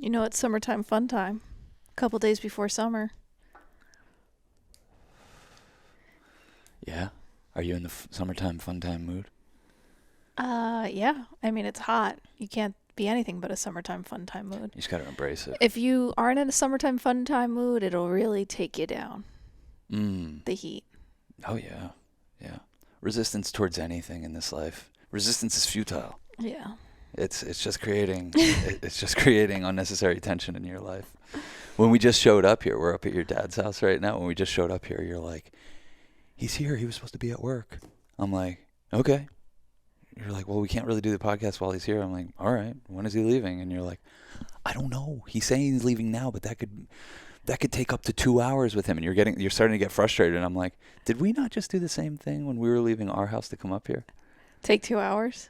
You know, it's summertime fun time. A couple days before summer. Yeah? Are you in the summertime fun time mood? Yeah. I mean, it's hot. You can't be anything but a summertime fun time mood. You just got to embrace it. If you aren't in a summertime fun time mood, it'll really take you down. The heat. Oh, yeah. Yeah. Resistance towards anything in this life. Resistance is futile. Yeah. It's just creating unnecessary tension in your life. When we just showed up here, we're up at your dad's house right now. When we just showed up here, you're like, he's here. He was supposed to be at work. I'm like, okay. You're like, well, we can't really do the podcast while he's here. I'm like, all right. When is he leaving? And you're like, I don't know. He's saying he's leaving now, but that could take up to 2 hours with him. And you're starting to get frustrated. And I'm like, did we not just do the same thing when we were leaving our house to come up here? Take 2 hours?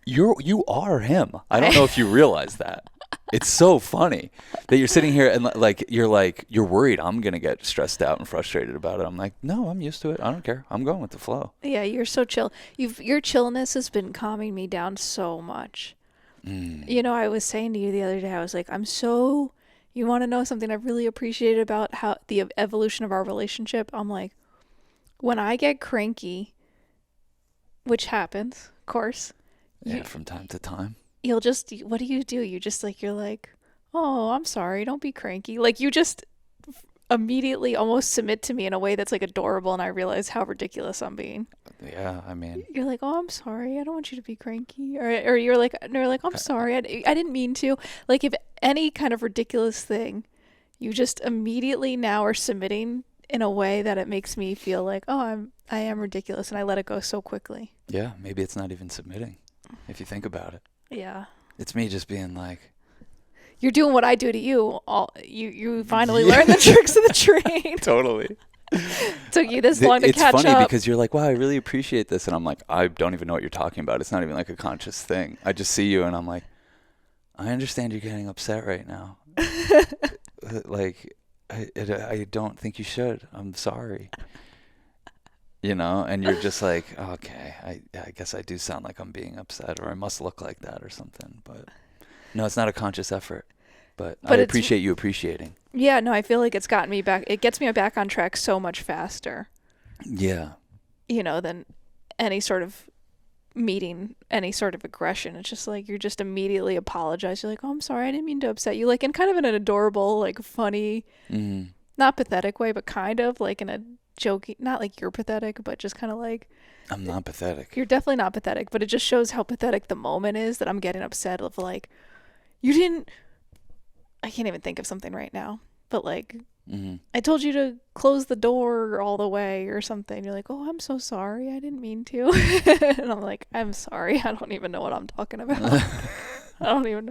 You are him. I don't know if you realize that. It's so funny that you're sitting here and you're worried I'm going to get stressed out and frustrated about it. I'm like, no, I'm used to it. I don't care. I'm going with the flow. Yeah, you're so chill. Your chillness has been calming me down so much. You know, I was saying to you the other day, I was like, you want to know something I really appreciated about how the evolution of our relationship? I'm like, when I get cranky, which happens, of course. Yeah, from time to time. What do? You're like, oh, I'm sorry. Don't be cranky. Like, you just immediately almost submit to me in a way that's like adorable. And I realize how ridiculous I'm being. Yeah, I mean. You're like, oh, I'm sorry. I don't want you to be cranky. Or you're like, I'm sorry. I didn't mean to. Like, if any kind of ridiculous thing, you just immediately now are submitting in a way that it makes me feel like, oh, I am ridiculous. And I let it go so quickly. Yeah, maybe it's not even submitting, if you think about it. Yeah. It's me just being like, you're doing what I do to you. You finally learned the tricks of the trade. Totally. Took you this long to catch up. It's funny because you're like, wow, I really appreciate this. And I'm like, I don't even know what you're talking about. It's not even like a conscious thing. I just see you and I'm like, I understand you're getting upset right now. Like, I don't think you should. I'm sorry. You know, and you're just like, okay, I guess I do sound like I'm being upset, or I must look like that or something. But no, it's not a conscious effort. But I appreciate you appreciating. Yeah, no, I feel like it's gotten me back. It gets me back on track so much faster. Yeah. You know, than any sort of meeting, any sort of aggression. It's just like, you're just immediately apologize. You're like, oh, I'm sorry. I didn't mean to upset you. Like, in kind of an adorable, like, funny, not pathetic way, but kind of like in a jokey, not like you're pathetic, but just kind of like, I'm not pathetic. You're definitely not pathetic, but it just shows how pathetic the moment is that I'm getting upset of like, I can't even think of something right now, but like, I told you to close the door all the way or something. You're like, oh, I'm so sorry. I didn't mean to. And I'm like, I'm sorry. I don't even know what I'm talking about. I don't even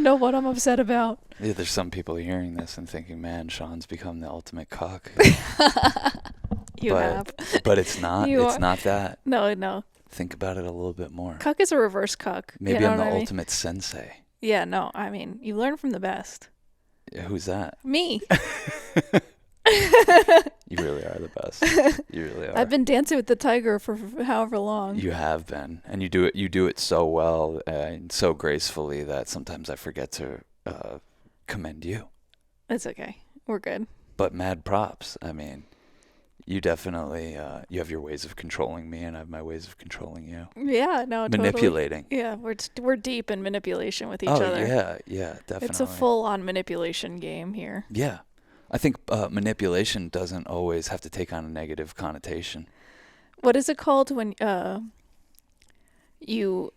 know what I'm upset about. Yeah, there's some people hearing this and thinking, man, Sean's become the ultimate cuck. But it's not. It's not that. No. Think about it a little bit more. Cuck is a reverse cuck. Maybe I'm the ultimate sensei. Yeah, no, I mean, you learn from the best. Yeah, who's that? Me. You really are the best. You really are. I've been dancing with the tiger for however long. You have been, and you do it so well and so gracefully that sometimes I forget to commend you. It's okay. We're good. But mad props. I mean, you definitely you have your ways of controlling me, and I have my ways of controlling you. Yeah, no, manipulating. Totally. Yeah, we're deep in manipulation with each other. Oh yeah, definitely. It's a full-on manipulation game here. Yeah. I think manipulation doesn't always have to take on a negative connotation. What is it called when you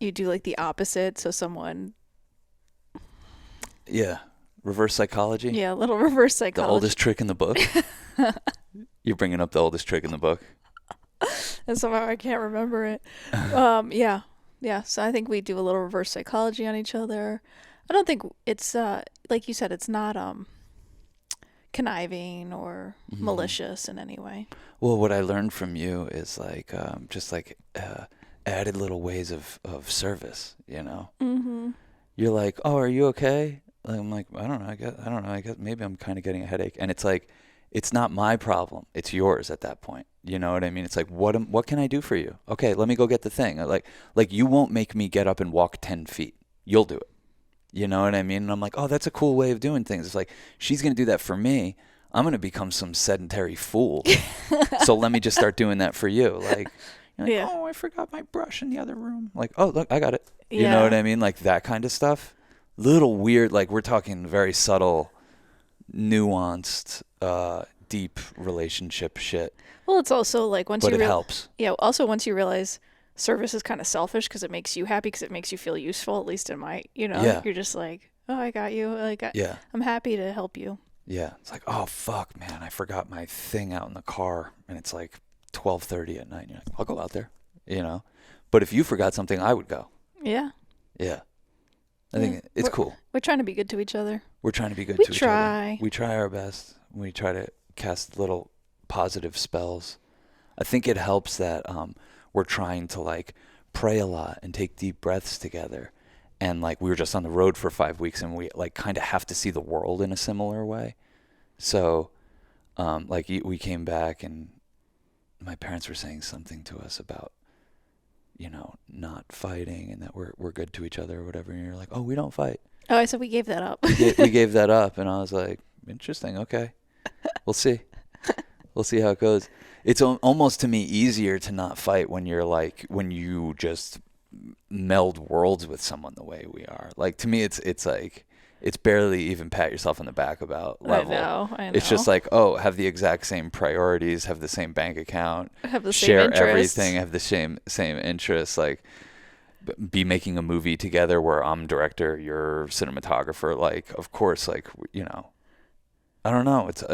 do like the opposite? So someone. Yeah, reverse psychology. Yeah, a little reverse psychology. The oldest trick in the book. You're bringing up the oldest trick in the book. And somehow I can't remember it. Yeah. So I think we do a little reverse psychology on each other. I don't think it's like you said. It's not conniving or malicious in any way. Well, what I learned from you is like just like added little ways of service, you know. You're like, oh, are you okay? I'm like, I don't know. I guess maybe I'm kind of getting a headache, and it's like, it's not my problem. It's yours at that point. You know what I mean? It's like, what can I do for you? Okay, let me go get the thing. Like you won't make me get up and walk 10 feet. You'll do it. You know what I mean? And I'm like, oh, that's a cool way of doing things. It's like, she's going to do that for me. I'm going to become some sedentary fool. So let me just start doing that for you. Like, you're like, Yeah. oh, I forgot my brush in the other room. Like, oh, look, I got it. You Yeah. know what I mean? Like that kind of stuff. Little weird, like we're talking very subtle, nuanced, deep relationship shit. Well, it's also like once But you it helps. Yeah, also once you realize service is kind of selfish because it makes you happy because it makes you feel useful, at least in my, Yeah. you're just like, oh, I got you. Like, Yeah. I'm happy to help you. Yeah. It's like, oh, fuck, man. I forgot my thing out in the car. And it's like 12:30 at night. And you're like, I'll go out there, you know? But if you forgot something, I would go. Yeah. Yeah. I think it's cool. We're trying to be good to each other. We're trying to be good We to try. each other. We try our best. We try to cast little positive spells. I think it helps that we're trying to like pray a lot and take deep breaths together. And like we were just on the road for 5 weeks and we like kind of have to see the world in a similar way. So like we came back and my parents were saying something to us about, you know, not fighting and that we're good to each other or whatever. And you're like, oh, we don't fight. Oh, I said we gave that up. We gave that up. And I was like, interesting. Okay. We'll see. We'll see how it goes. It's almost to me easier to not fight when you're like, when you just meld worlds with someone the way we are. Like to me, it's like, it's barely even pat yourself on the back about level. I know. It's just like, oh, have the exact same priorities, have the same bank account, have the share same interests. everything, have the same interests, like be making a movie together where I'm director, you're cinematographer. Like, of course, like, you know, I don't know. It's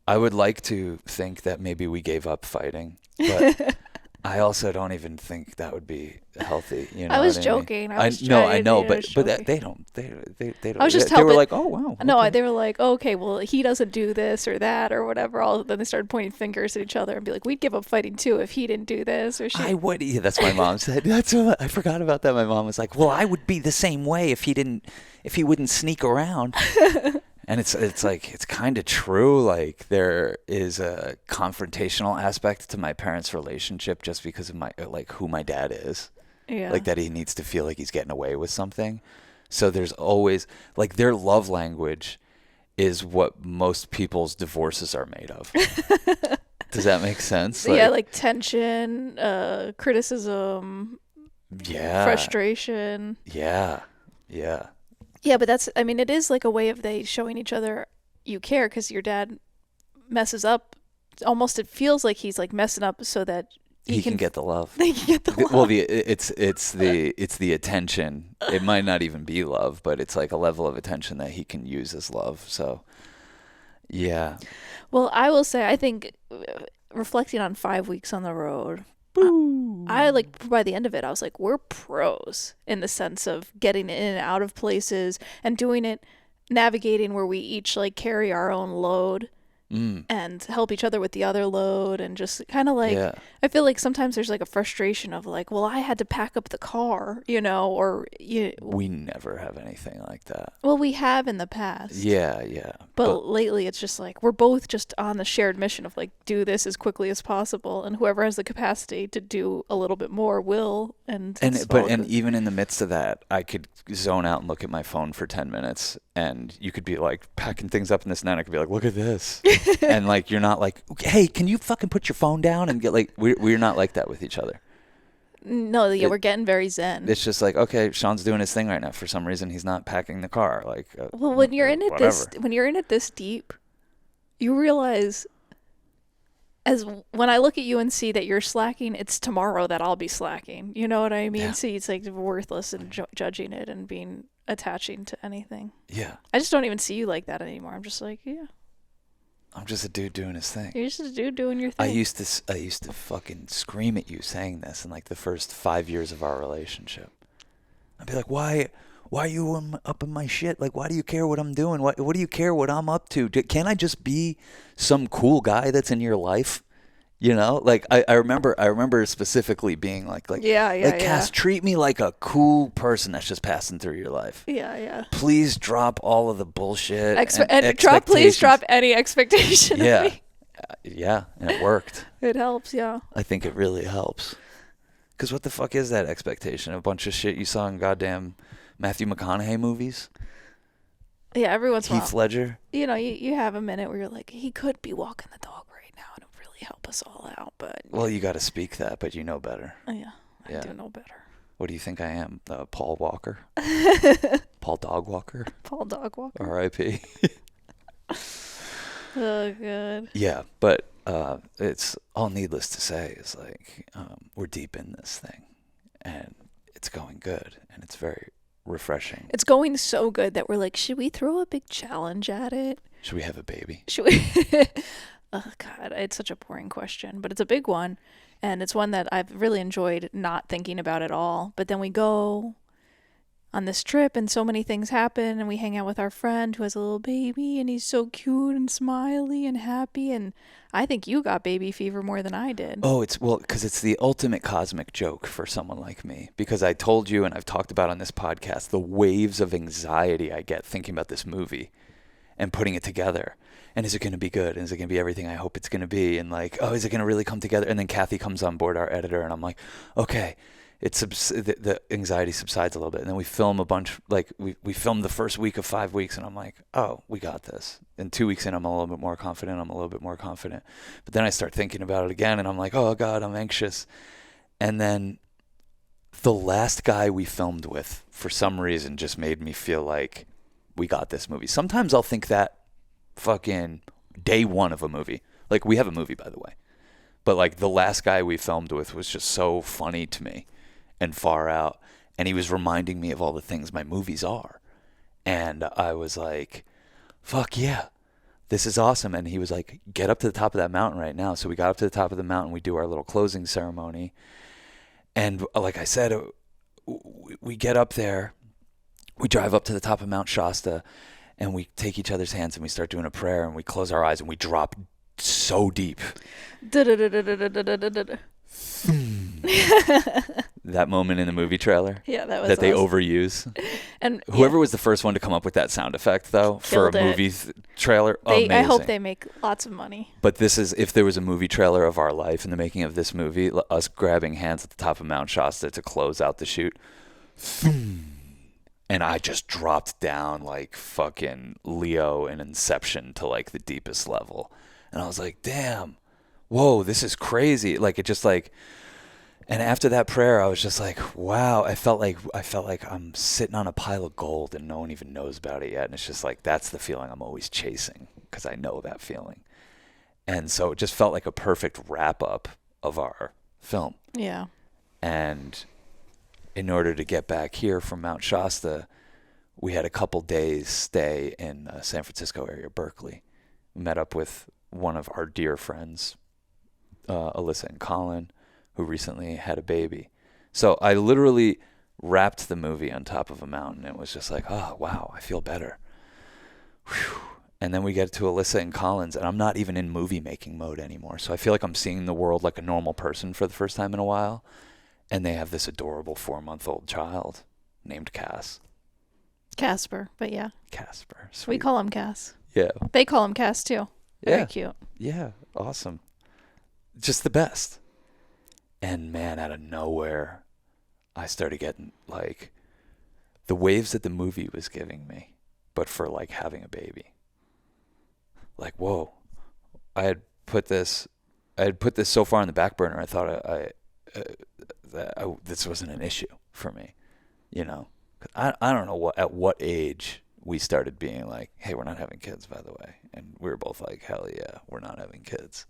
I would like to think that maybe we gave up fighting, but I also don't even think that would be healthy. You know, I was what joking. I was know, I trying- know, I but was but joking. they don't. They don't. I was just they were helping- like, oh wow. No, okay. they were like, oh, okay, well, he doesn't do this or that or whatever. Then they started pointing fingers at each other and be like, we'd give up fighting too if he didn't do this or she. I would. Yeah, that's what my mom said. That's what I forgot about that. My mom was like, well, I would be the same way if he wouldn't sneak around. And it's like, it's kind of true. Like there is a confrontational aspect to my parents' relationship just because of who my dad is. Yeah. Like that he needs to feel like he's getting away with something. So there's always like their love language is what most people's divorces are made of. Does that make sense? Yeah, like tension, criticism, yeah, frustration. Yeah. Yeah. Yeah, but it is like a way of they showing each other you care because your dad messes up. Almost it feels like he's like messing up so that he can get the love. They can get the love. Well, it's the attention. It might not even be love, but it's like a level of attention that he can use as love. So, yeah. Well, I will say, I think reflecting on 5 weeks on the road, I like by the end of it, I was like, we're pros in the sense of getting in and out of places and doing it, navigating where we each like carry our own load. And help each other with the other load and just kind of like, I feel like sometimes there's like a frustration of like, well, I had to pack up the car, you know, or we never have anything like that. Well, we have in the past. Yeah. But lately it's just like, we're both just on the shared mission of like, do this as quickly as possible. And whoever has the capacity to do a little bit more will. And even in the midst of that, I could zone out and look at my phone for 10 minutes and you could be like packing things up in this night. I could be like, look at this. And like, you're not like, hey, can you fucking put your phone down and get like, we're not like that with each other. No, yeah, we're getting very zen. It's just like, okay, Sean's doing his thing right now. For some reason, he's not packing the car. Like, well, when you're in it this deep, you realize as when I look at you and see that you're slacking, it's tomorrow that I'll be slacking. You know what I mean? Yeah. See, it's like worthless and judging it and being attaching to anything. Yeah. I just don't even see you like that anymore. I'm just like, yeah. I'm just a dude doing his thing. You're just a dude doing your thing. I used to fucking scream at you saying this in like the first 5 years of our relationship. I'd be like, why are you up in my shit? Like, why do you care what I'm doing? What do you care what I'm up to? Can't I just be some cool guy that's in your life? You know, like I remember specifically being like, Cass, treat me like a cool person that's just passing through your life. Yeah. Please drop all of the bullshit. Please drop any expectation. Yeah. Of me. Yeah, and it worked. It helps, yeah. I think it really helps. Because what the fuck is that expectation? A bunch of shit you saw in goddamn Matthew McConaughey movies. Yeah, every once in a Heath while, Ledger. you have a minute where you're like, he could be walking the dog right now and it would really help us all out, but Well, you got to speak that, but you know better. yeah, I Yeah. do know better. What do you think I am? Paul Walker? Paul Dog Walker? Paul Dog Walker. R.I.P. Oh, good. Yeah, but it's all needless to say is like we're deep in this thing, and it's going good, and it's very refreshing. It's going so good that we're like, should we throw a big challenge at it? Should we have a baby? Should we? Oh, God, it's such a boring question, but it's a big one. And it's one that I've really enjoyed not thinking about at all. But then we go on this trip and so many things happen and we hang out with our friend who has a little baby and he's so cute and smiley and happy. And I think you got baby fever more than I did. Oh, because it's the ultimate cosmic joke for someone like me. Because I told you, and I've talked about on this podcast, the waves of anxiety I get thinking about this movie and putting it together. And is it going to be good? And is it going to be everything I hope it's going to be? And like, oh, is it going to really come together? And then Kathy comes on board, our editor, and I'm like, okay, the anxiety subsides a little bit. And then we film a bunch, like we filmed the first week of 5 weeks, and I'm like, oh, we got this. And 2 weeks in, I'm a little bit more confident. But then I start thinking about it again, and I'm like, oh, God, I'm anxious. And then the last guy we filmed with, for some reason, just made me feel like we got this movie. Sometimes I'll think that fucking day one of a movie. Like, we have a movie, by the way. But, like, the last guy we filmed with was just so funny to me and far out. And he was reminding me of all the things my movies are. And I was like, fuck yeah, this is awesome. And he was like, get up to the top of that mountain right now. So we got up to the top of the mountain. We do our little closing ceremony. And like I said, we get up there. We drive up to the top of Mount Shasta. And we take each other's hands and we start doing a prayer and we close our eyes and we drop so deep. That moment in the movie trailer. Yeah, that was that they awesome. overuse. And whoever was the first one to come up with that sound effect, though, for a Killed it. movie trailer, I amazing. hope they make lots of money. But this is, if there was a movie trailer of our life in the making of this movie, us grabbing hands at the top of Mount Shasta to close out the shoot. And I just dropped down like fucking Leo in Inception to like the deepest level. And I was like, damn, whoa, this is crazy. Like, it just like, and after that prayer, I was just like, wow, I felt like I'm sitting on a pile of gold and no one even knows about it yet. And it's just like, that's the feeling I'm always chasing because I know that feeling. And so it just felt like a perfect wrap up of our film. Yeah. And in order to get back here from Mount Shasta, we had a couple days stay in San Francisco area, Berkeley. We met up with one of our dear friends, Alyssa and Colin, who recently had a baby. So I literally wrapped the movie on top of a mountain. It was just like, oh, wow, I feel better. Whew. And then we get to Alyssa and Colin's, and I'm not even in movie making mode anymore. So I feel like I'm seeing the world like a normal person for the first time in a while. And they have this adorable 4-month-old child named Casper, but yeah. Casper. Sweet. We call him Cass. Yeah. They call him Cass too. Very cute. Yeah. Awesome. Just the best. And man, out of nowhere, I started getting like the waves that the movie was giving me, but for like having a baby. Like, whoa, I had put this so far on the back burner. I thought this wasn't an issue for me, you know. I don't know at what age we started being like, hey, we're not having kids, by the way, and we were both like, hell yeah, we're not having kids.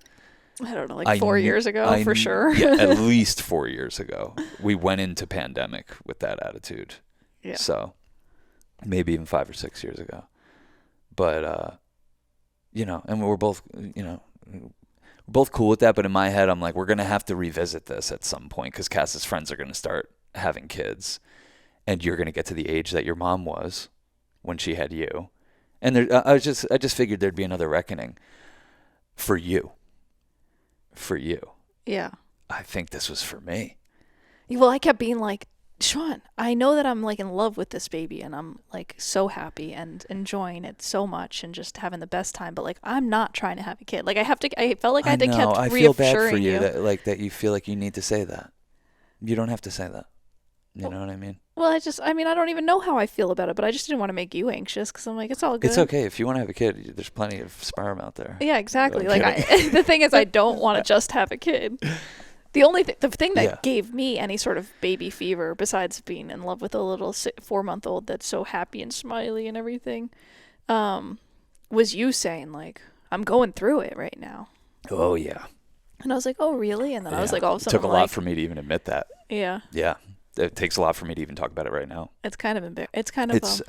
I don't know, like 4 years ago for sure. Yeah, at least 4 years ago. We went into pandemic with that attitude. Yeah. So maybe even 5 or 6 years ago. But you know, and we're both, you know, we're both cool with that. But in my head, I'm like, we're gonna have to revisit this at some point because Cass's friends are gonna start having kids, and you're gonna get to the age that your mom was when she had you. And there, I just figured there'd be another reckoning for you. For you. Yeah. I think this was for me. Well, I kept being like, Sean, I know that I'm like in love with this baby and I'm like so happy and enjoying it so much and just having the best time, but like I'm not trying to have a kid. Like I felt like I had to keep reassuring I feel bad for you that you feel like you need to say that. You don't have to say that. You know what I mean? Well, I mean, I don't even know how I feel about it, but I just didn't want to make you anxious because I'm like, it's all It's good. okay if you want to have a kid. There's plenty of sperm out there. Yeah, No, exactly. I'm Like kidding. the thing is, I don't want to just have a kid. The thing Yeah. that gave me any sort of baby fever, besides being in love with a little 4 month old that's so happy and smiley and everything, um, was you saying like, I'm going through it right now. Oh yeah. And I was like, oh really? And then I was Yeah. like, all of a It sudden, took a I'm lot like, for me to even admit that. yeah, Yeah. It takes a lot for me to even talk about it right now. it's kind of it's kind of It's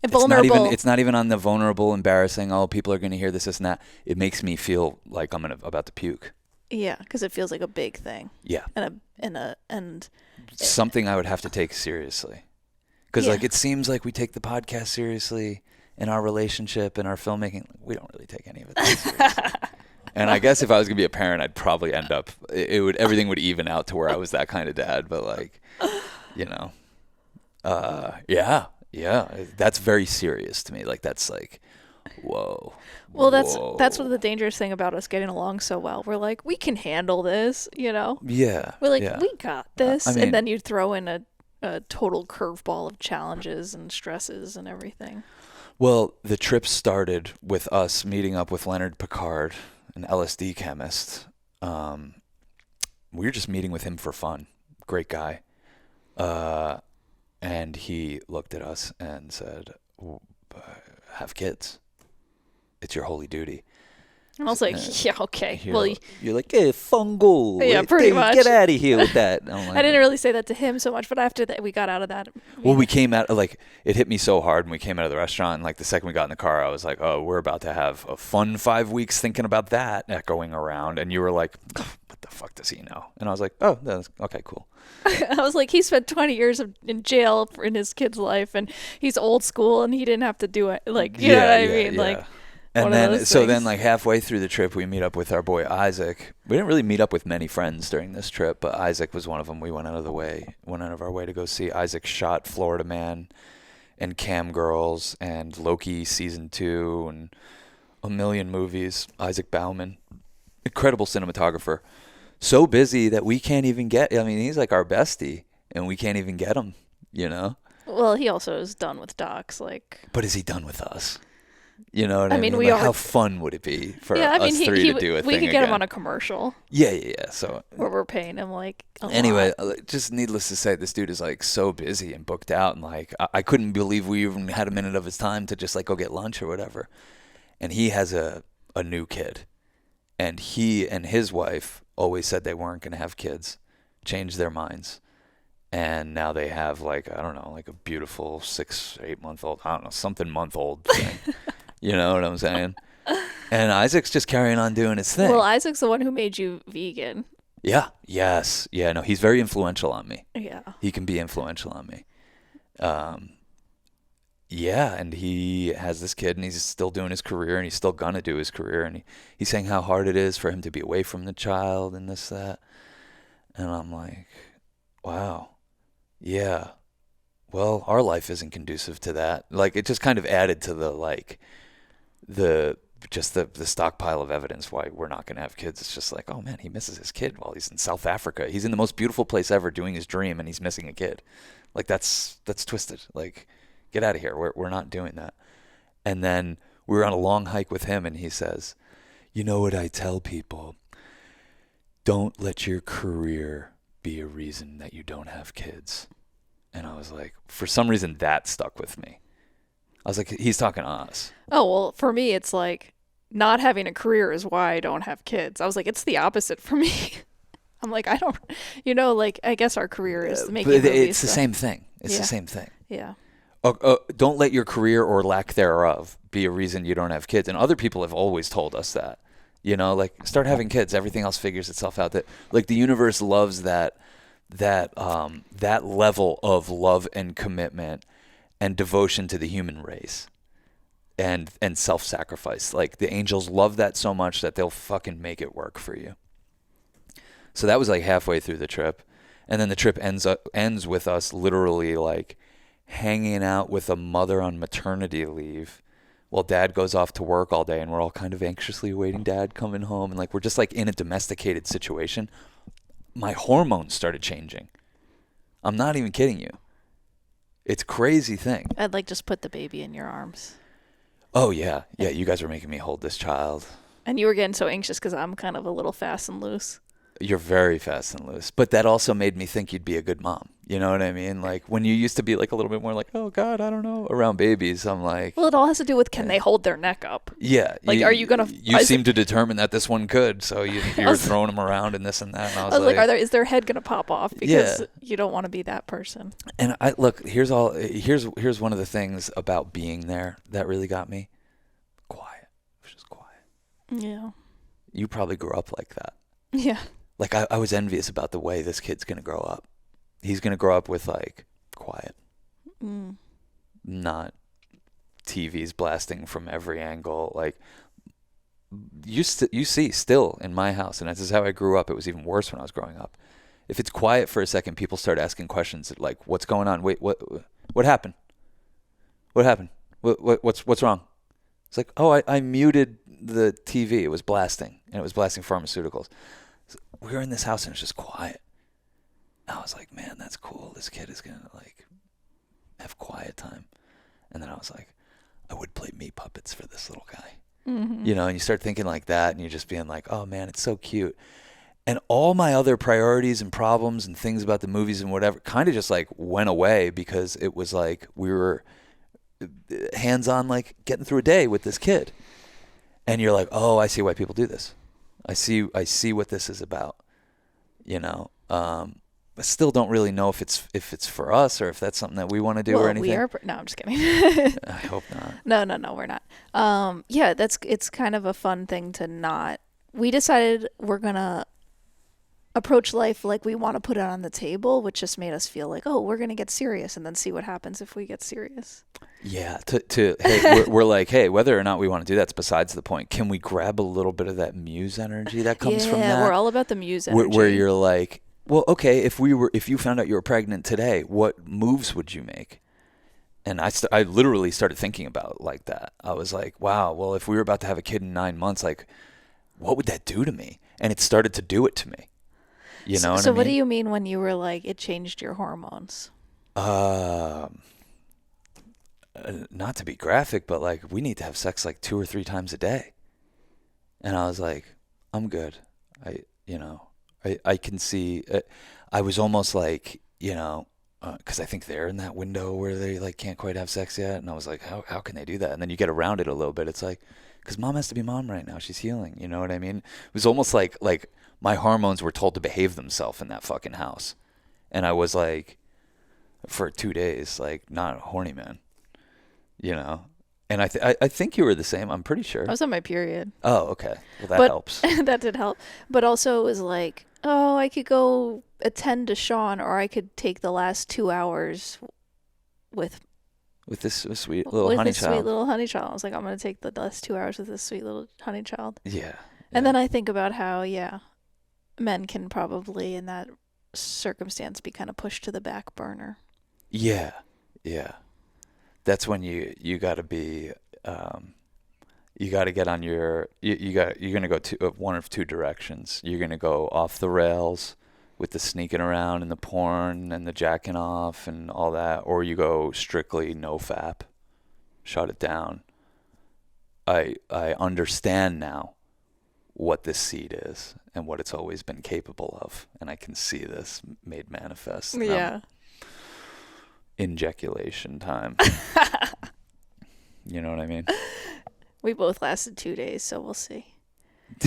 vulnerable. it's not even on the vulnerable, embarrassing. Oh, people are going to hear this and that. It makes me feel like I'm about to puke. Yeah, because it feels like a big thing. Yeah. And Something I would have to take seriously. Because Yeah. like it seems like we take the podcast seriously in our relationship and our filmmaking. We don't really take any of it that seriously. And I guess if I was gonna be a parent, I'd probably end up. Everything would even out to where I was that kind of dad. But like, you know, yeah, that's very serious to me. Like that's like, whoa. Well, that's what whoa. the dangerous thing about us getting along so well. We're like, we can handle this, you know. Yeah. We're like, Yeah. we got this, I mean, and then you throw in a total curveball of challenges and stresses and everything. well, the trip started with us meeting up with Leonard Picard, an LSD chemist. We were just meeting with him for fun. Great guy. And he looked at us and said, "Have kids. It's your holy duty." And I was like, Uh, yeah, okay. You're, Well, you're like, hey, fungal. Yeah, pretty much. Get out of here with that. And I'm like, I didn't really say that to him so much, but after that, we got out of that. well, we came out, like, it hit me so hard when we came out of the restaurant. And, like, the second we got in the car, I was like, oh, we're about to have a fun 5 weeks thinking about that echoing around. And you were like, what the fuck does he know? And I was like, oh, that's okay, cool. I was like, he spent 20 years in jail in his kid's life, and he's old school, and he didn't have to do it. Like, you know what I mean? Like, one And of then, those so then, things. like halfway through the trip, we meet up with our boy Isaac. We didn't really meet up with many friends during this trip, but Isaac was one of them. We went out of our way to go see. Isaac shot Florida Man and Cam Girls and Loki season 2 and a million movies. Isaac Bauman, incredible cinematographer. So busy that we can't even get. I mean, he's like our bestie, and we can't even get him. You know. Well, he also is done with docs. Like, But is he done with us? You know what I I mean, mean? we Like, are. how fun would it be for Yeah, I mean, us three to do a we thing could get him again? on a commercial Yeah. So where we're paying him like a anyway, lot. just needless to say, this dude is like so busy and booked out, and like I couldn't believe we even had a minute of his time to just like go get lunch or whatever. And he has a new kid, and he and his wife always said they weren't going to have kids, changed their minds, and now they have like I don't know, like a beautiful 6-8 month old, I don't know, something month old thing. You know what I'm saying? And Isaac's just carrying on doing his thing. Well, Isaac's the one who made you vegan. Yeah. Yes. Yeah. No, he's very influential on me. Yeah. He can be influential on me. Yeah, and he has this kid, and he's still doing his career, and he's still gonna do his career, and he's saying how hard it is for him to be away from the child and this that, and I'm like, wow, yeah. Well, our life isn't conducive to that. Like, it just kind of added to the like the just the stockpile of evidence why we're not gonna have kids. It's just like, oh man, he misses his kid while he's in South Africa. He's in the most beautiful place ever, doing his dream, and he's missing a kid. Like that's twisted. Like, get out of here. We're not doing that. And then we were on a long hike with him, and he says, you know what I tell people? Don't let your career be a reason that you don't have kids. And I was like, for some reason, that stuck with me. I was like, he's talking to us. Oh, well, for me, it's like not having a career is why I don't have kids. I was like, it's the opposite for me. I'm like, I don't, like, I guess our career is making But movies. it's the so- same thing. It's Yeah. the same thing. Yeah. Don't let your career or lack thereof be a reason you don't have kids. And other people have always told us that. Like, start having kids. Everything else figures itself out. That, like, the universe loves that level of love and commitment and devotion to the human race and self-sacrifice. Like, the angels love that so much that they'll fucking make it work for you. So that was like halfway through the trip. And then the trip ends with us literally like hanging out with a mother on maternity leave while dad goes off to work all day, and we're all kind of anxiously awaiting dad coming home, and like we're just like in a domesticated situation. My hormones started changing. I'm not even kidding you. It's a crazy thing. I'd like just put the baby in your arms. Oh, yeah. Yeah, you guys are making me hold this child. And you were getting so anxious because I'm kind of a little fast and loose. You're very fast and loose. But that also made me think you'd be a good mom. You know what I mean? Like, when you used to be like a little bit more like, oh, God, I don't know, around babies, I'm like... Well, it all has to do with can they hold their neck up? Yeah. Like, are you going to... You seem to dedetermine that this one could, so you're throwing them around and this and that. And I was like, is their head going to pop off? Because you don't want to be that person. And here's one of the things about being there that really got me. Quiet. It was just quiet. Yeah. You probably grew up like that. Yeah. Like, I was envious about the way this kid's going to grow up. He's going to grow up with, like, quiet. Not TVs blasting from every angle. Like, you see still in my house, and this is how I grew up. It was even worse when I was growing up. If it's quiet for a second, people start asking questions like, what's going on? Wait, what happened? What happened? What's wrong? It's like, oh, I muted the TV. It was blasting, and it was blasting pharmaceuticals. So we were in this house, and it's just quiet. I was like, man, that's cool. This kid is going to, like, have quiet time. And then I was like, I would play meat puppets for this little guy. Mm-hmm. You know, and you start thinking like that, and you're just being like, oh, man, it's so cute. And all my other priorities and problems and things about the movies and whatever kind of just, like, went away because it was like we were hands-on, like, getting through a day with this kid. And you're like, oh, I see why people do this. I see what this is about, you know. I still don't really know if it's for us or if that's something that we want to do or anything. No, I'm just kidding. I hope not. No, we're not. Yeah, it's kind of a fun thing to not. We decided we're gonna approach life like we want to put it on the table, which just made us feel like, oh, we're gonna get serious and then see what happens if we get serious. Yeah. Hey, we're like, hey, whether or not we want to do that's besides the point. Can we grab a little bit of that muse energy that comes from that? Yeah, we're all about the muse energy. Where you're like, well, okay, if you found out you were pregnant today, what moves would you make? And I literally started thinking about it like that. I was like, wow, well, if we were about to have a kid in 9 months, like, what would that do to me? And it started to do it to me. You know what I mean? So what do you mean when you were like, it changed your hormones? Not to be graphic, but like, we need to have sex like 2 or 3 times a day. And I was like, I'm good. I can see, I was almost like, you know, because I think they're in that window where they like can't quite have sex yet. And I was like, how can they do that? And then you get around it a little bit. It's like, because mom has to be mom right now. She's healing. You know what I mean? It was almost like my hormones were told to behave themselves in that fucking house. And I was like, for 2 days, like not a horny man, you know? And I think you were the same. I'm pretty sure. I was on my period. Oh, okay. Well, that helps. That did help. But also it was like, oh, I could go attend to Sean, or I could take the last 2 hours with this sweet little honey child. Sweet little honey child. I was like, I'm going to take the last 2 hours with this sweet little honey child. Yeah. And then I think about how, men can probably in that circumstance be kind of pushed to the back burner. Yeah. Yeah. That's when you got to be, you got to get on you're going to go one of two directions. You're going to go off the rails with the sneaking around and the porn and the jacking off and all that, or you go strictly no fap, shut it down. I understand now what this seed is and what it's always been capable of, and I can see this made manifest. Yeah. Injeculation time. You know what I mean? We both lasted 2 days, so we'll see.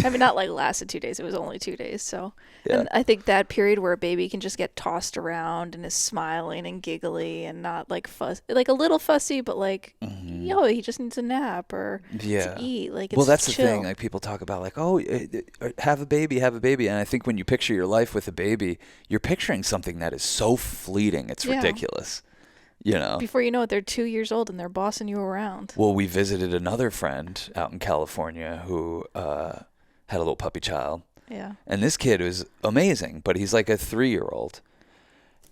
I mean, not like lasted 2 days. It was only 2 days. So, yeah. And I think that period where a baby can just get tossed around and is smiling and giggly and not like like a little fussy, but like, he just needs a nap or to eat. Like, it's that's chill. The thing. Like, people talk about like, oh, have a baby. And I think when you picture your life with a baby, you're picturing something that is so fleeting. It's ridiculous. You know, before you know it, they're 2 years old and they're bossing you around. Well, we visited another friend out in California who had a little puppy child. Yeah. And this kid was amazing, but he's like a 3-year-old.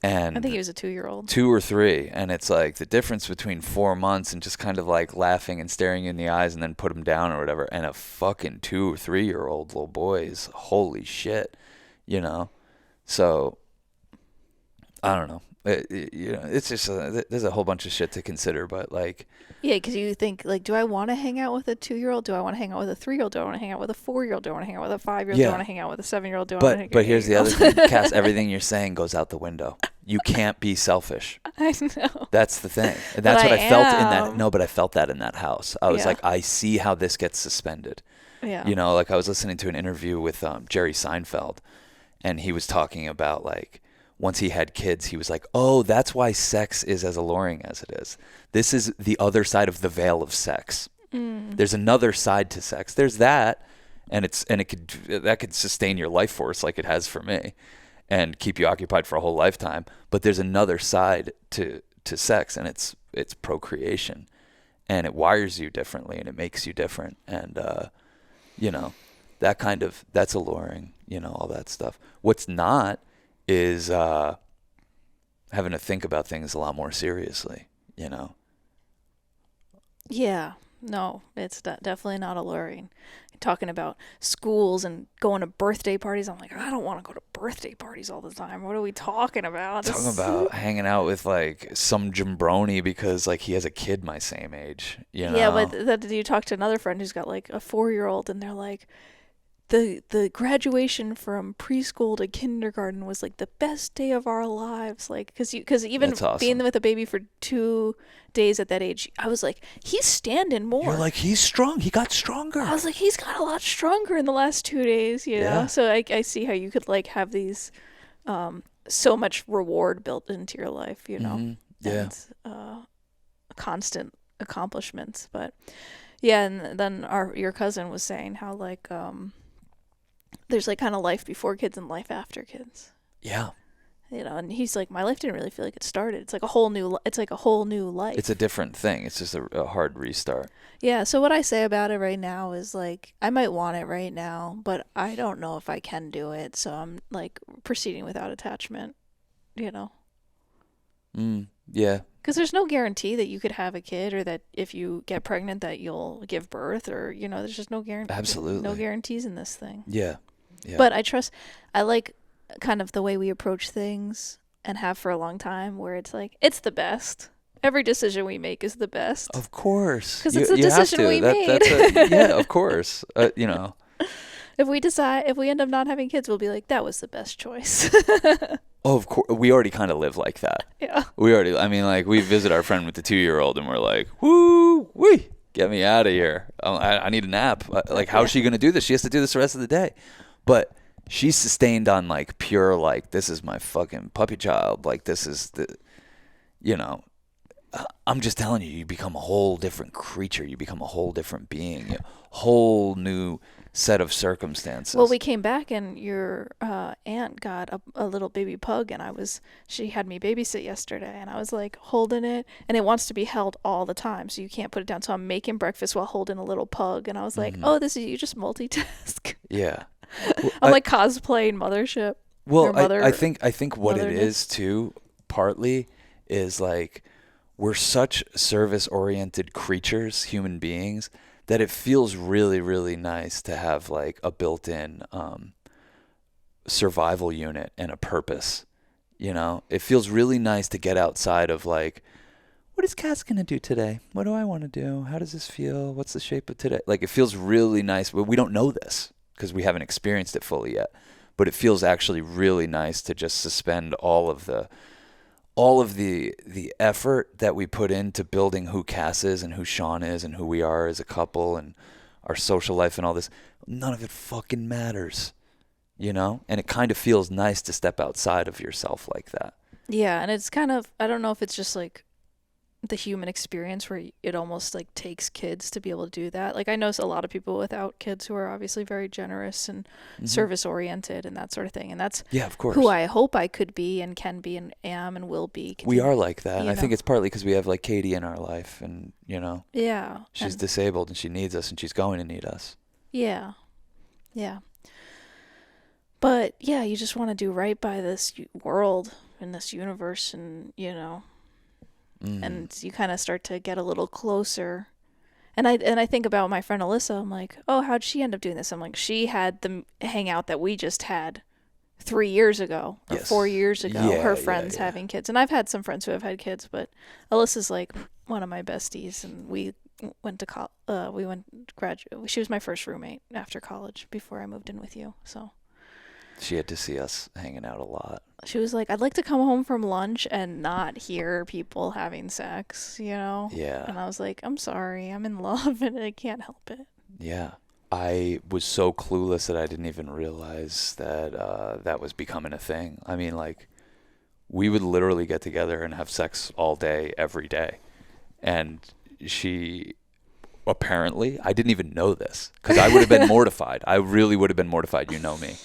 And I think he was a 2-year-old. 2 or 3. And it's like the difference between 4 months and just kind of like laughing and staring in the eyes and then put him down or whatever. And a fucking 2 or 3-year-old little boy is holy shit, you know? So I don't know. It's just there's a whole bunch of shit to consider, but like, Yeah, because you think, like, do I want to hang out with a 2-year-old? Do I want to hang out with a 3-year-old? Do I want to hang out with a 4-year-old? Do I want to hang out with a 5-year-old? Do I want yeah. to hang out with a 7-year-old? Do I want to hang But out with here's an the other 8-year-old? thing, Cass. Everything you're saying goes out the window. You can't be selfish. I know. That's the thing. And But that's what I I felt in that. am. No, but I felt that in that house. I was Yeah. like, I see how this gets suspended. Yeah. Like I was listening to an interview with Jerry Seinfeld, and he was talking about like once he had kids, he was like, oh, that's why sex is as alluring as it is. This is the other side of the veil of sex. There's another side to sex. There's that, and that could sustain your life force like it has for me, and keep you occupied for a whole lifetime. But there's another side to sex, and it's procreation, and it wires you differently, and it makes you different, and that's alluring. All that stuff. What's not is having to think about things a lot more seriously. Yeah. No, it's definitely not alluring. Talking about schools and going to birthday parties. I'm like, I don't want to go to birthday parties all the time. What are we talking about? Talking about hanging out with like some jimbroni because like he has a kid my same age. Yeah, but you talk to another friend who's got like a 4-year-old, and they're like, the graduation from preschool to kindergarten was like the best day of our lives. Like, because even That's awesome. being with a baby for 2 days at that age, I was like, he's standing more. You're like, he's strong. He got stronger. I was like, he's got a lot stronger in the last 2 days, Yeah. So I see how you could like have these so much reward built into your life, Mm-hmm. Yeah. and constant accomplishments. But yeah, and then your cousin was saying how like there's like kind of life before kids and life after kids. Yeah. And he's like, my life didn't really feel like it started. It's like a whole new life. It's a different thing. It's just a hard restart. Yeah, so what I say about it right now is like I might want it right now, but I don't know if I can do it. So I'm like proceeding without attachment, Yeah. Because there's no guarantee that you could have a kid, or that if you get pregnant that you'll give birth, or there's just no guarantee. Absolutely. No guarantees in this thing. Yeah. Yeah. But I like kind of the way we approach things and have for a long time, where it's like it's the best. Every decision we make is the best. Of course. Because it's a decision we made. Yeah, of course. If we end up not having kids, we'll be like, that was the best choice. Oh, of course. We already kind of live like that. Yeah. We visit our friend with the 2-year-old and we're like, woo, wee, get me out of here. I need a nap. Like, how's she going to do this? She has to do this the rest of the day. But she's sustained on like pure, like, this is my fucking puppy child. Like, this is I'm just telling you, you become a whole different creature. You become a whole different being, a whole new set of circumstances. Well, we came back and your aunt got a little baby pug, and she had me babysit yesterday, and I was like holding it, and it wants to be held all the time, so you can't put it down. So I'm making breakfast while holding a little pug, and I was like, oh, you just multitask. Yeah. Well, I'm like cosplaying mothership. Well, I think what it is too, partly, is like we're such service-oriented creatures, human beings, that it feels really, really nice to have like a built-in survival unit and a purpose. It feels really nice to get outside of like, what is Cass gonna do today? What do I want to do? How does this feel? What's the shape of today? Like, it feels really nice, but we don't know this because we haven't experienced it fully yet. But it feels actually really nice to just suspend all of the effort that we put into building who Cass is and who Sean is and who we are as a couple and our social life and all this. None of it fucking matters, And it kind of feels nice to step outside of yourself like that. Yeah, and it's kind of, I don't know if it's just like the human experience where it almost like takes kids to be able to do that. Like I know a lot of people without kids who are obviously very generous and service oriented and that sort of thing. And that's of course who I hope I could be and can be and am and will be. We are like that. I think it's partly because we have like Katie in our life and, Yeah. she's disabled and she needs us and she's going to need us. Yeah. Yeah. But yeah, you just want to do right by this world and this universe and, and you kind of start to get a little closer. And I think about my friend Alyssa. I'm like, oh, how'd she end up doing this? I'm like, she had the hangout that we just had 3 years ago or Yes. 4 years ago, Yeah, her yeah, friends yeah. having kids. And I've had some friends who have had kids, but Alyssa's like one of my besties, and we went to we went graduate. She was my first roommate after college before I moved in with you. So She had to see us hanging out a lot. she was like, I'd like to come home from lunch and not hear people having sex, you know? Yeah. And I was like, I'm sorry, I'm in love and I can't help it. Yeah. I was so clueless that I didn't even realize that that was becoming a thing. I mean, like, we would literally get together and have sex all day, every day. And she apparently, I didn't even know this because I would have been mortified. I really would have been mortified. You know me,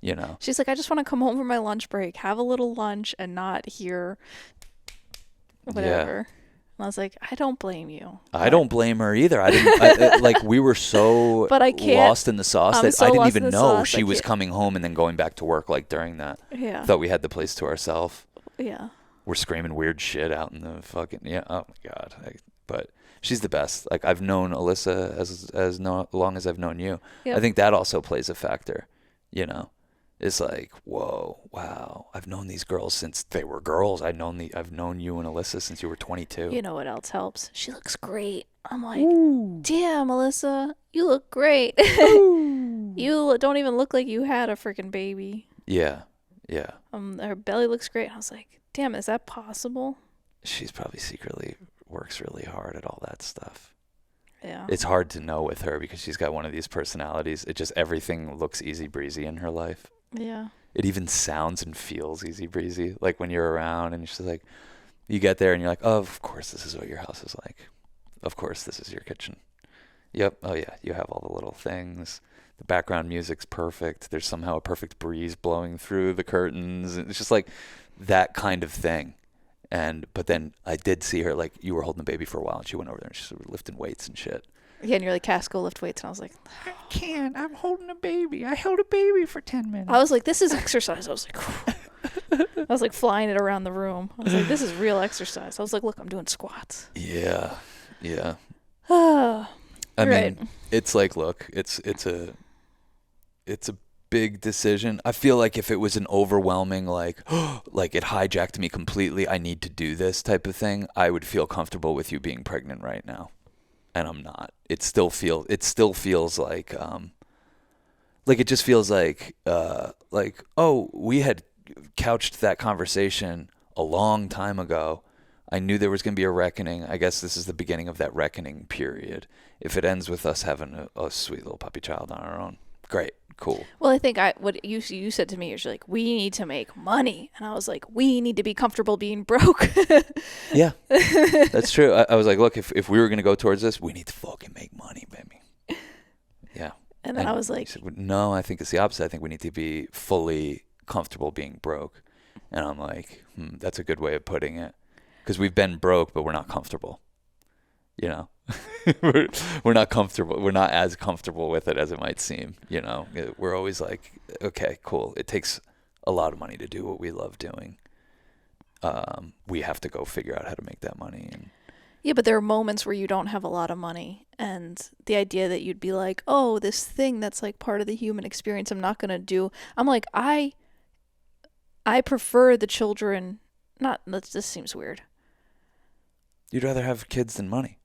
you know. She's like, I just want to come home from my lunch break, have a little lunch, and not hear whatever. And I was like, I don't blame you. I don't blame her either. I didn't like we were so But I can't. lost in the sauce I'm that so I didn't lost in even the know sauce, she I was can't. coming home and then going back to work like during that. Yeah. Thought we had the place to ourselves. Yeah. We're screaming weird shit out in the fucking oh my god. But she's the best. Like I've known Alyssa as long as I've known you. Yep. I think that also plays a factor, you know. It's like, whoa, wow. I've known these girls since they were girls. I've known you and Alyssa since you were 22. You know what else helps? She looks great. I'm like, damn, Alyssa, you look great. You don't even look like you had a freaking baby. Yeah. Yeah. Her belly looks great. I was like, damn, is that possible? She's probably secretly works really hard at all that stuff. Yeah. It's hard to know with her because she's got one of these personalities. It just everything looks easy breezy in her life. Yeah. It even sounds and feels easy breezy. Like when you're around and she's like, you get there and you're like, oh, of course this is what your house is like. Of course this is your kitchen. Yep. Oh yeah. You have all the little things. The background music's perfect. There's somehow a perfect breeze blowing through the curtains. It's just like that kind of thing. But then I did see her, like, you were holding the baby for a while and she went over there and she was lifting weights and shit. Yeah, and you're like, Cass, go lift weights. And I was like, I can't. I'm holding a baby. I held a baby for 10 minutes. I was like, this is exercise. I was like, I was like flying it around the room. I was like, this is real exercise. I was like, look, I'm doing squats. Yeah. Yeah. I mean, it's like, look, it's a big decision. I feel like if it was an overwhelming, like it hijacked me completely, I need to do this type of thing, I would feel comfortable with you being pregnant right now. And I'm not. It still feels like it just feels like oh, we had couched that conversation a long time ago. I knew there was going to be a reckoning. I guess this is the beginning of that reckoning period. If it ends with us having a sweet little puppy child on our own, great, cool. Well, I think what you said to me is like, we need to make money, and I was like, we need to be comfortable being broke. Yeah, that's true. I was like, look, if we were going to go towards this, we need to fucking make money, baby. Yeah. And then I was like, said, no, I think it's the opposite. I think we need to be fully comfortable being broke. And I'm like, that's a good way of putting it. Because we've been broke, but we're not comfortable. You know, we're not comfortable. We're not as comfortable with it as it might seem. You know, we're always like, okay, cool. It takes a lot of money to do what we love doing. We have to go figure out how to make that money. And yeah, but there are moments where you don't have a lot of money, and the idea that you'd be like, oh, this thing that's like part of the human experience, I'm not gonna do. I'm like, I prefer the children. Not this seems weird. You'd rather have kids than money.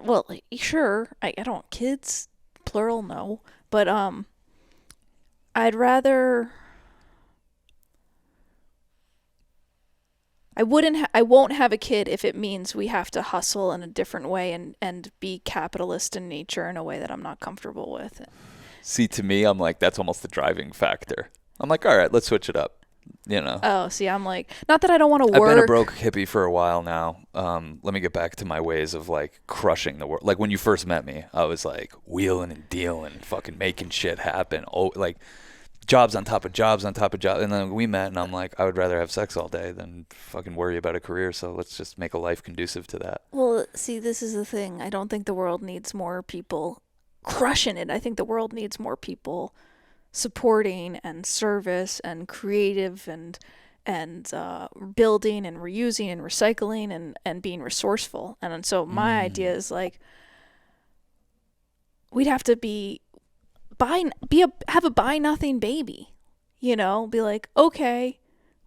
Well, sure. I don't want kids, plural, no. But I'd rather. I won't have a kid if it means we have to hustle in a different way and be capitalist in nature in a way that I'm not comfortable with. See, to me, I'm like, that's almost the driving factor. I'm like, all right, let's switch it up. You know. Oh, see, I'm like, not that I don't want to work. I've been a broke hippie for a while now. Let me get back to my ways of like crushing the world. Like when you first met me, I was like wheeling and dealing, fucking making shit happen. Oh, like jobs on top of jobs on top of jobs. And then we met, and I'm like, I would rather have sex all day than fucking worry about a career. So let's just make a life conducive to that. Well, see, this is the thing. I don't think the world needs more people crushing it. I think the world needs more people supporting and service and creative and building and reusing and recycling and being resourceful. And so my idea is like, we'd have to have a buy nothing baby. Be like, okay,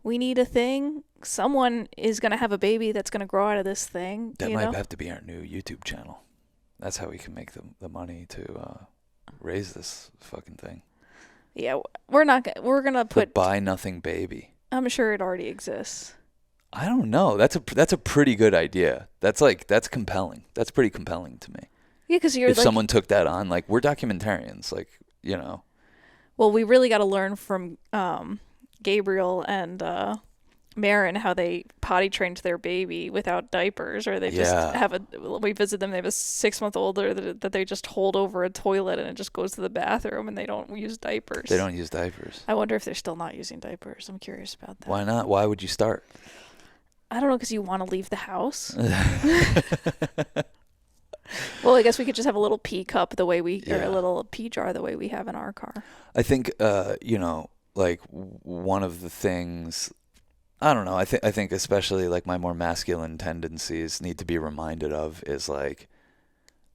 we need a thing. Someone is going to have a baby that's going to grow out of this thing. That might have to be our new YouTube channel. That's how we can make the money to raise this fucking thing. Yeah, we're going to put... The Buy Nothing Baby. I'm sure it already exists. I don't know. That's a pretty good idea. That's compelling. That's pretty compelling to me. Yeah, because if someone took that on, like, we're documentarians, like, Well, we really got to learn from Gabriel and Marin how they potty trained their baby without diapers, or they just we visit them, they have a 6-month-old that they just hold over a toilet and it just goes to the bathroom and they don't use diapers. They don't use diapers. I wonder if they're still not using diapers. I'm curious about that. Why not? Why would you start? I don't know, because you want to leave the house. Well, I guess we could just have a little pee cup or a little pee jar the way we have in our car. I think, like, one of the things, I don't know, I think especially like my more masculine tendencies need to be reminded of is, like,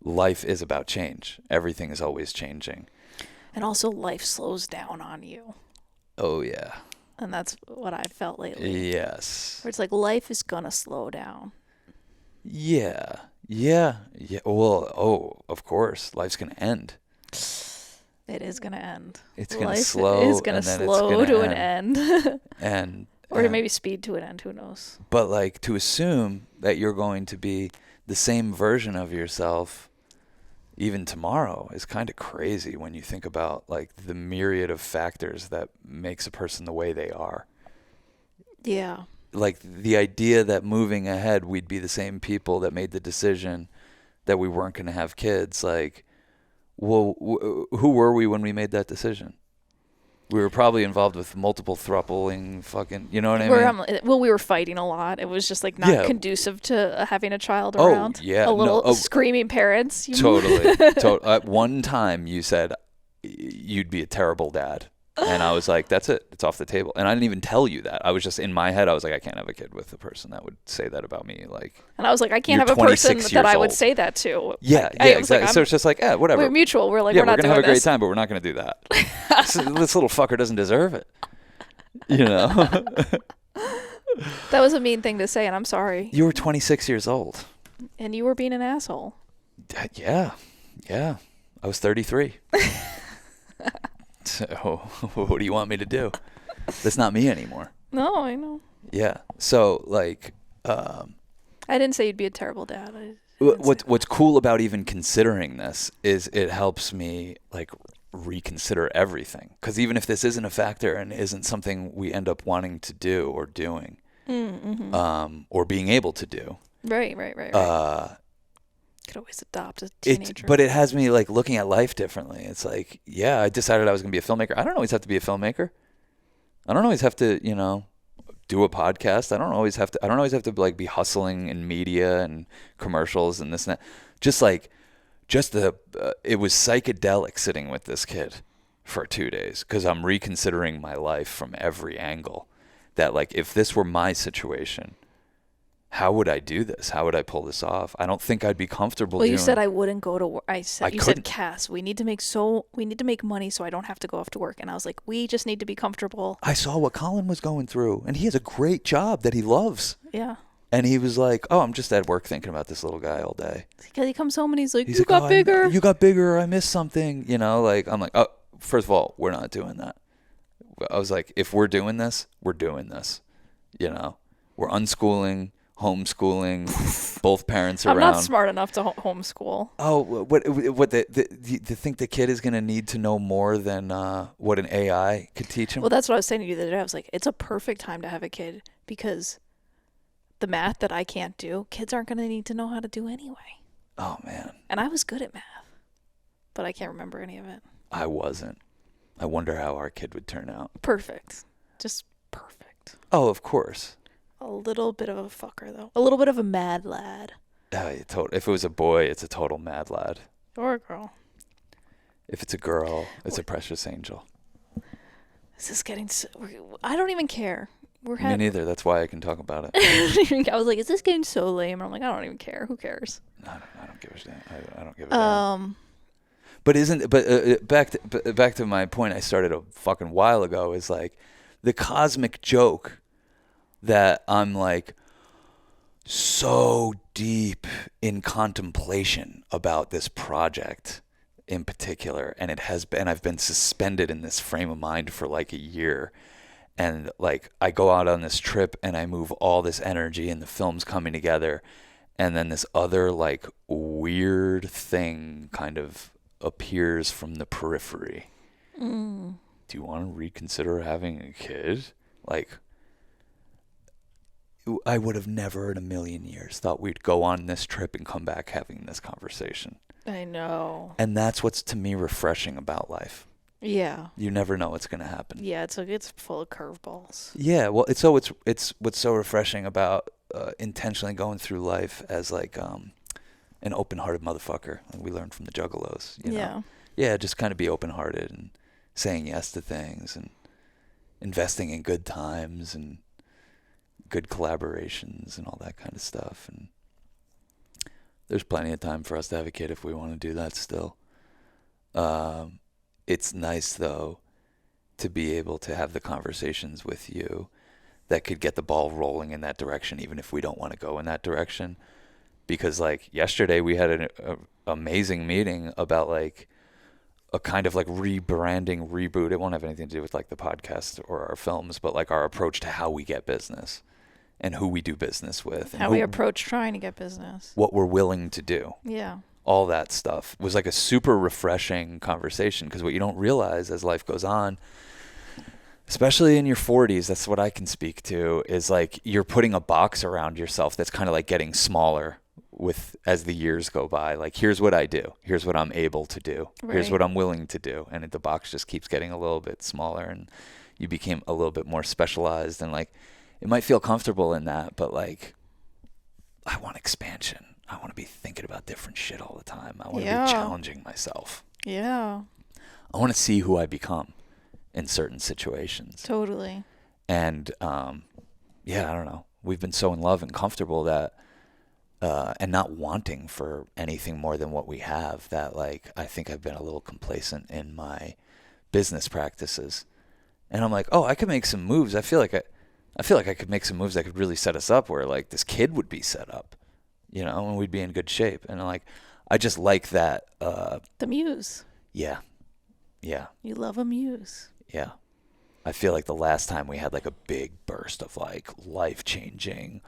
life is about change. Everything is always changing. And also life slows down on you. Oh, yeah. And that's what I've felt lately. Yes. Where it's like life is going to slow down. Yeah. Yeah. Well, of course. Life's going to end. It is going to end. It's going to slow. It is going to slow to an end. And or maybe speed to an end. Who knows? But, like, to assume that you're going to be the same version of yourself even tomorrow is kind of crazy when you think about, like, the myriad of factors that makes a person the way they are. Yeah. Like, the idea that moving ahead we'd be the same people that made the decision that we weren't going to have kids, like, well, who were we when we made that decision? We were probably involved with multiple throupling fucking, you know what I mean? Well, we were fighting a lot. It was just, like, not conducive to having a child around. Oh, yeah. A little screaming parents. Totally. At one time you said you'd be a terrible dad. And I was like, that's it. It's off the table. And I didn't even tell you that. I was just in my head. I was like, I can't have a kid with a person that would say that about me. Like, and I was like, I can't have a person that I would say that to. Yeah, exactly. Like, so it's just like, whatever. We're mutual. We're like, we're not going to have a great time, but we're not going to do that. This little fucker doesn't deserve it. That was a mean thing to say, and I'm sorry. You were 26 years old. And you were being an asshole. Yeah. I was 33. So, what do you want me to do? That's not me anymore. No, I know. Yeah. So, like, I didn't say you'd be a terrible dad. What's cool about even considering this is it helps me, like, reconsider everything. Because even if this isn't a factor and isn't something we end up wanting to do or doing, or being able to do, right. Could always adopt a teenager. But it has me, like, looking at life differently. It's like, yeah, I decided I was going to be a filmmaker. I don't always have to be a filmmaker. I don't always have to, do a podcast. I don't always have to like be hustling in media and commercials and this and that. It was psychedelic sitting with this kid for 2 days because I'm reconsidering my life from every angle. That, like, if this were my situation, how would I do this? How would I pull this off? I don't think I'd be comfortable doing it. Well, you said I wouldn't go to work. You couldn't. said, Cass, we need to make money so I don't have to go off to work. And I was like, we just need to be comfortable. I saw what Colin was going through, and he has a great job that he loves. Yeah. And he was like, oh, I'm just at work thinking about this little guy all day. He comes home and he's like, you got bigger. You got bigger. I missed something. Like, I'm like, oh, first of all, we're not doing that. I was like, if we're doing this, we're doing this. We're unschooling, homeschooling, both parents around. I'm not smart enough to homeschool. Oh, what the think the kid is going to need to know more than what an AI could teach him? Well, that's what I was saying to you the other day. I was like, it's a perfect time to have a kid because the math that I can't do, kids aren't going to need to know how to do anyway. Oh, man. And I was good at math, but I can't remember any of it. I wasn't. I wonder how our kid would turn out. Perfect. Just perfect. Oh, of course. A little bit of a fucker, though. A little bit of a mad lad. If it was a boy, it's a total mad lad. Or a girl. If it's a girl, it's a precious angel. Is this getting... I don't even care. Me neither. That's why I can talk about it. I was like, is this getting so lame? And I'm like, I don't even care. Who cares? I don't give a shit. I don't give a damn. back to my point I started a fucking while ago is like the cosmic joke that I'm like so deep in contemplation about this project in particular, and I've been suspended in this frame of mind for like a year, and like I go out on this trip and I move all this energy and the film's coming together, and then this other like weird thing kind of appears from the periphery. Do you want to reconsider having a kid? Like, I would have never in a million years thought we'd go on this trip and come back having this conversation. I know. And that's what's to me refreshing about life. Yeah. You never know what's going to happen. Yeah, it's full of curveballs. Yeah, well, it's what's so refreshing about intentionally going through life as like an open-hearted motherfucker. Like we learned from the Juggalos, you know? Yeah. Yeah, just kind of be open-hearted and saying yes to things and investing in good times and good collaborations and all that kind of stuff. And there's plenty of time for us to have a kid if we want to do that still. It's nice, though, to be able to have the conversations with you that could get the ball rolling in that direction, even if we don't want to go in that direction. Because, like, yesterday we had an amazing meeting about, like, a kind of, like, rebranding, reboot. It won't have anything to do with, like, the podcast or our films, but, like, our approach to how we get business and who we do business with. And how we approach trying to get business. What we're willing to do. Yeah. All that stuff was like a super refreshing conversation, because what you don't realize as life goes on, especially in your 40s, that's what I can speak to, is like you're putting a box around yourself that's kind of like getting smaller with as the years go by. Like, here's what I do, here's what I'm able to do, here's what I'm willing to do, and the box just keeps getting a little bit smaller, and you became a little bit more specialized, and like it might feel comfortable in that, but like I want expansion. I want to be thinking about different shit all the time. I want to be challenging myself. Yeah. I want to see who I become in certain situations. Totally. And, yeah, I don't know. We've been so in love and comfortable that, and not wanting for anything more than what we have, that, like, I think I've been a little complacent in my business practices. And I'm like, oh, I could make some moves. I feel like I could make some moves that could really set us up where, like, this kid would be set up. You know, and we'd be in good shape. And like, I just like that. The muse. Yeah. Yeah. You love a muse. Yeah. I feel like the last time we had like a big burst of like life-changing,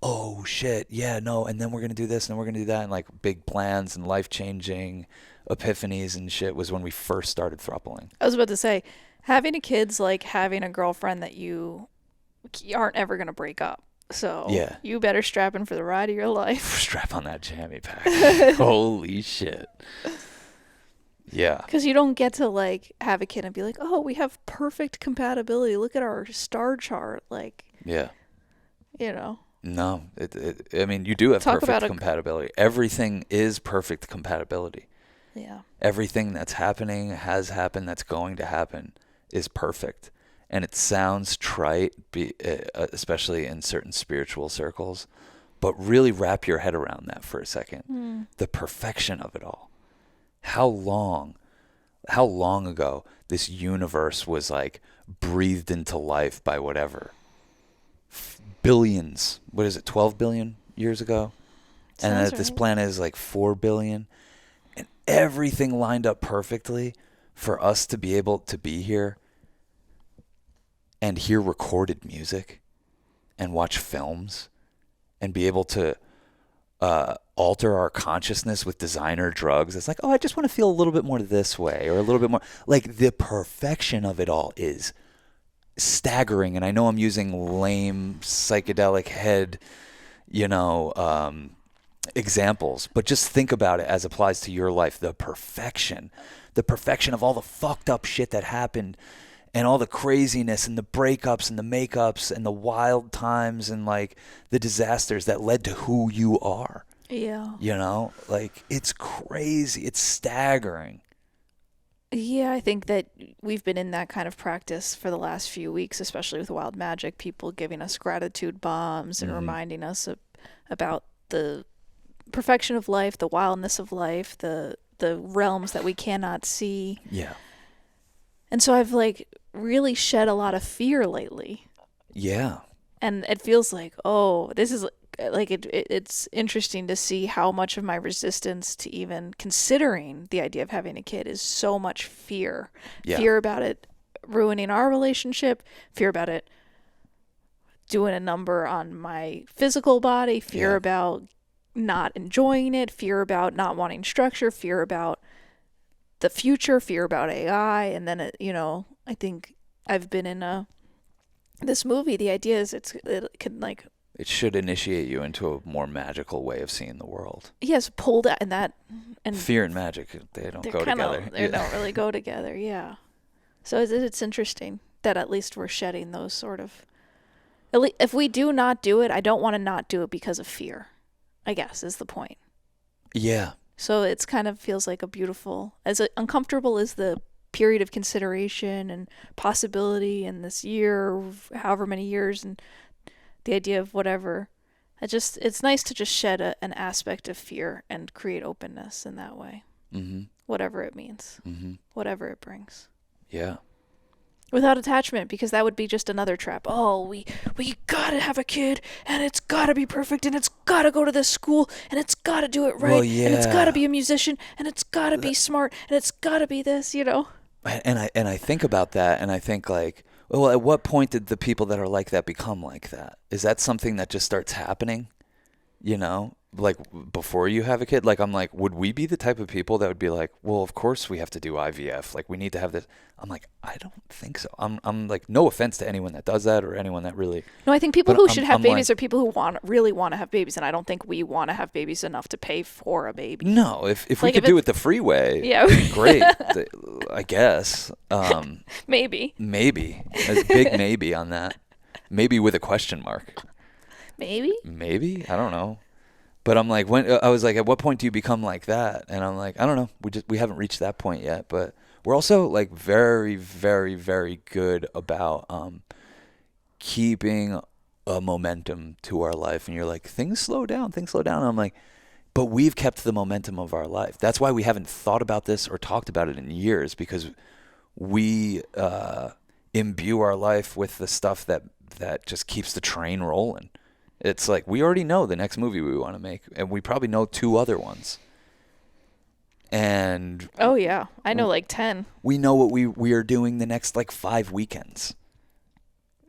oh shit, yeah, no, and then we're going to do this and we're going to do that, and like big plans and life-changing epiphanies and shit was when we first started throupling. I was about to say, having a kid's like having a girlfriend that you aren't ever going to break up. So yeah. You better strap in for the ride of your life. Strap on that jammy pack. Holy shit. Yeah. Because you don't get to like have a kid and be like, oh, we have perfect compatibility. Look at our star chart. Like, yeah. You know. No, I mean, you do have perfect compatibility. Everything is perfect compatibility. Yeah. Everything that's happening, has happened, that's going to happen is perfect. And it sounds trite, especially in certain spiritual circles, but really wrap your head around that for a second. The perfection of it all. How long ago this universe was like breathed into life by whatever. Billions. What is it, 12 billion years ago? And that this planet is like 4 billion. And everything lined up perfectly for us to be able to be here and hear recorded music and watch films and be able to alter our consciousness with designer drugs. It's like, oh, I just want to feel a little bit more this way or a little bit more. Like, the perfection of it all is staggering. And I know I'm using lame psychedelic head, examples, but just think about it as applies to your life. The perfection of all the fucked up shit that happened, and all the craziness and the breakups and the makeups and the wild times and like the disasters that led to who you are. Yeah. Like, it's crazy. It's staggering. Yeah, I think that we've been in that kind of practice for the last few weeks, especially with Wild Magic, people giving us gratitude bombs and reminding us about the perfection of life, the wildness of life, the the realms that we cannot see. Yeah. And so I've like really shed a lot of fear lately. Yeah. And it feels like, oh, this is like it's interesting to see how much of my resistance to even considering the idea of having a kid is so much fear. Yeah. Fear about it ruining our relationship, fear about it doing a number on my physical body, fear about not enjoying it, fear about not wanting structure, fear about the future, fear about AI. And then, I think I've been in this movie. The idea is it can like... It should initiate you into a more magical way of seeing the world. Yes, pulled out, and fear and magic, they don't go together. They don't really go together, yeah. So it's interesting that at least we're shedding those sort of... If we do not do it, I don't want to not do it because of fear, I guess, is the point. Yeah. So it's kind of feels like a beautiful... As uncomfortable as the period of consideration and possibility in this year, however many years, and the idea of whatever, it's nice to just shed an aspect of fear and create openness in that way. Mm-hmm. Whatever it means. Mm-hmm. Whatever it brings. Yeah. Without attachment, because that would be just another trap. Oh, we gotta have a kid, and it's gotta be perfect, and it's gotta go to this school, and it's gotta do it right, well, yeah. and it's gotta be a musician, and it's gotta be smart, and it's gotta be this, And I think about that, and I think like, well, at what point did the people that are like that become like that? Is that something that just starts happening? Like before you have a kid? Like I'm like, would we be the type of people that would be like, well, of course we have to do IVF. Like we need to have this. I'm like, I don't think so. I'm like, no offense to anyone that does that or anyone that really. No, I think people who should have babies like, are people who really want to have babies, and I don't think we want to have babies enough to pay for a baby. No, if we could do it the freeway, yeah, great. I guess. Maybe. A big maybe on that. Maybe with a question mark. Maybe? I don't know. But I'm like, when I was like, at what point do you become like that? And I'm like, I don't know. We haven't reached that point yet. But we're also like very, very, very good about keeping a momentum to our life. And you're like, things slow down. And I'm like, but we've kept the momentum of our life. That's why we haven't thought about this or talked about it in years, because we imbue our life with the stuff that just keeps the train rolling. It's like we already know the next movie we want to make, and we probably know 2 other ones. And oh yeah, I know like 10. We know what we are doing the next like 5 weekends.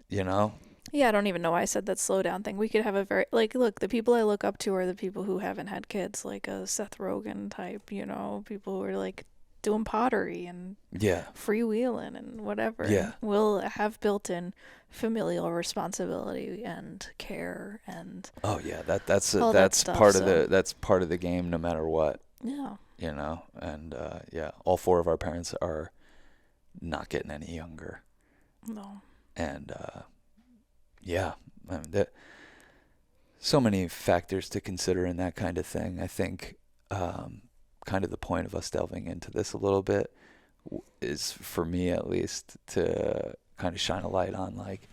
Yeah, I don't even know why I said that slow down thing. We could have a very look, the people I look up to are the people who haven't had kids, like a Seth Rogen type, people who are like doing pottery and freewheeling and whatever. Yeah. Will have built-in familial responsibility and care and that's stuff, part of that's part of the game no matter what. Yeah. And all 4 of our parents are not getting any younger. No. And I mean, so many factors to consider in that kind of thing. I think kind of the point of us delving into this a little bit is, for me at least, to kind of shine a light on like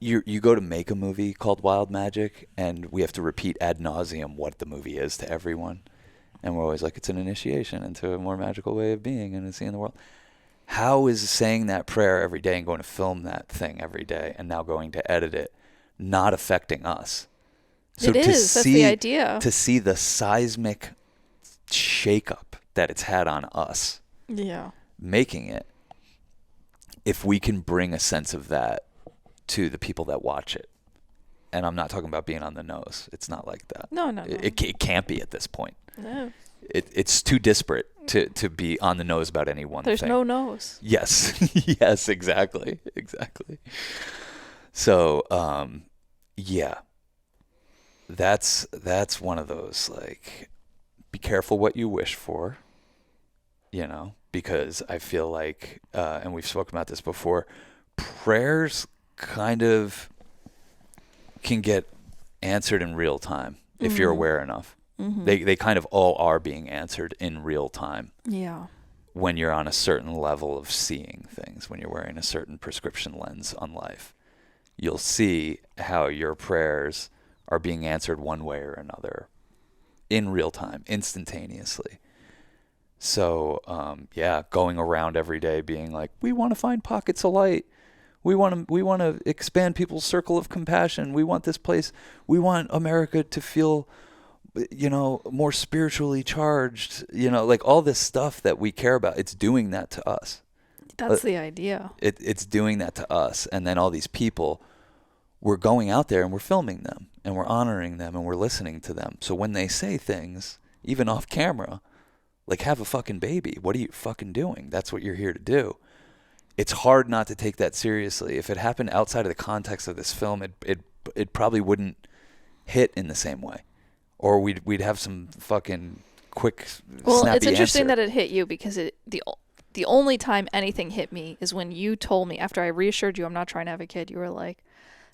you go to make a movie called Wild Magic, and we have to repeat ad nauseum what the movie is to everyone, and we're always like, it's an initiation into a more magical way of being and seeing the world. How is saying that prayer every day and going to film that thing every day and now going to edit it not affecting us? So that's the idea. To see the seismic shakeup that it's had on us, making it, if we can bring a sense of that to the people that watch it. And I'm not talking about being on the nose. It's not like that. No. It can't be at this point. No. It's too disparate to be on the nose about any one thing. There's no nose. Yes. Yes, exactly. So, that's one of those, like, be careful what you wish for, because I feel like, and we've spoken about this before, prayers kind of can get answered in real time if you're aware enough. Mm-hmm. They kind of all are being answered in real time. Yeah. When you're on a certain level of seeing things, when you're wearing a certain prescription lens on life, you'll see how your prayers are being answered one way or another in real time, instantaneously. So, yeah, going around every day being like, we want to find pockets of light. We want to expand people's circle of compassion. We want this place. We want America to feel, more spiritually charged. Like all this stuff that we care about. It's doing that to us. That's the idea. It's doing that to us, and then all these people, we're going out there and we're filming them and we're honoring them and we're listening to them. So when they say things, even off camera, like have a fucking baby, what are you fucking doing? That's what you're here to do. It's hard not to take that seriously. If it happened outside of the context of this film, it probably wouldn't hit in the same way, or we'd have some fucking quick, Well, snappy it's interesting answer. that it hit you because the only time anything hit me is when you told me, after I reassured you I'm not trying to have a kid, you were like,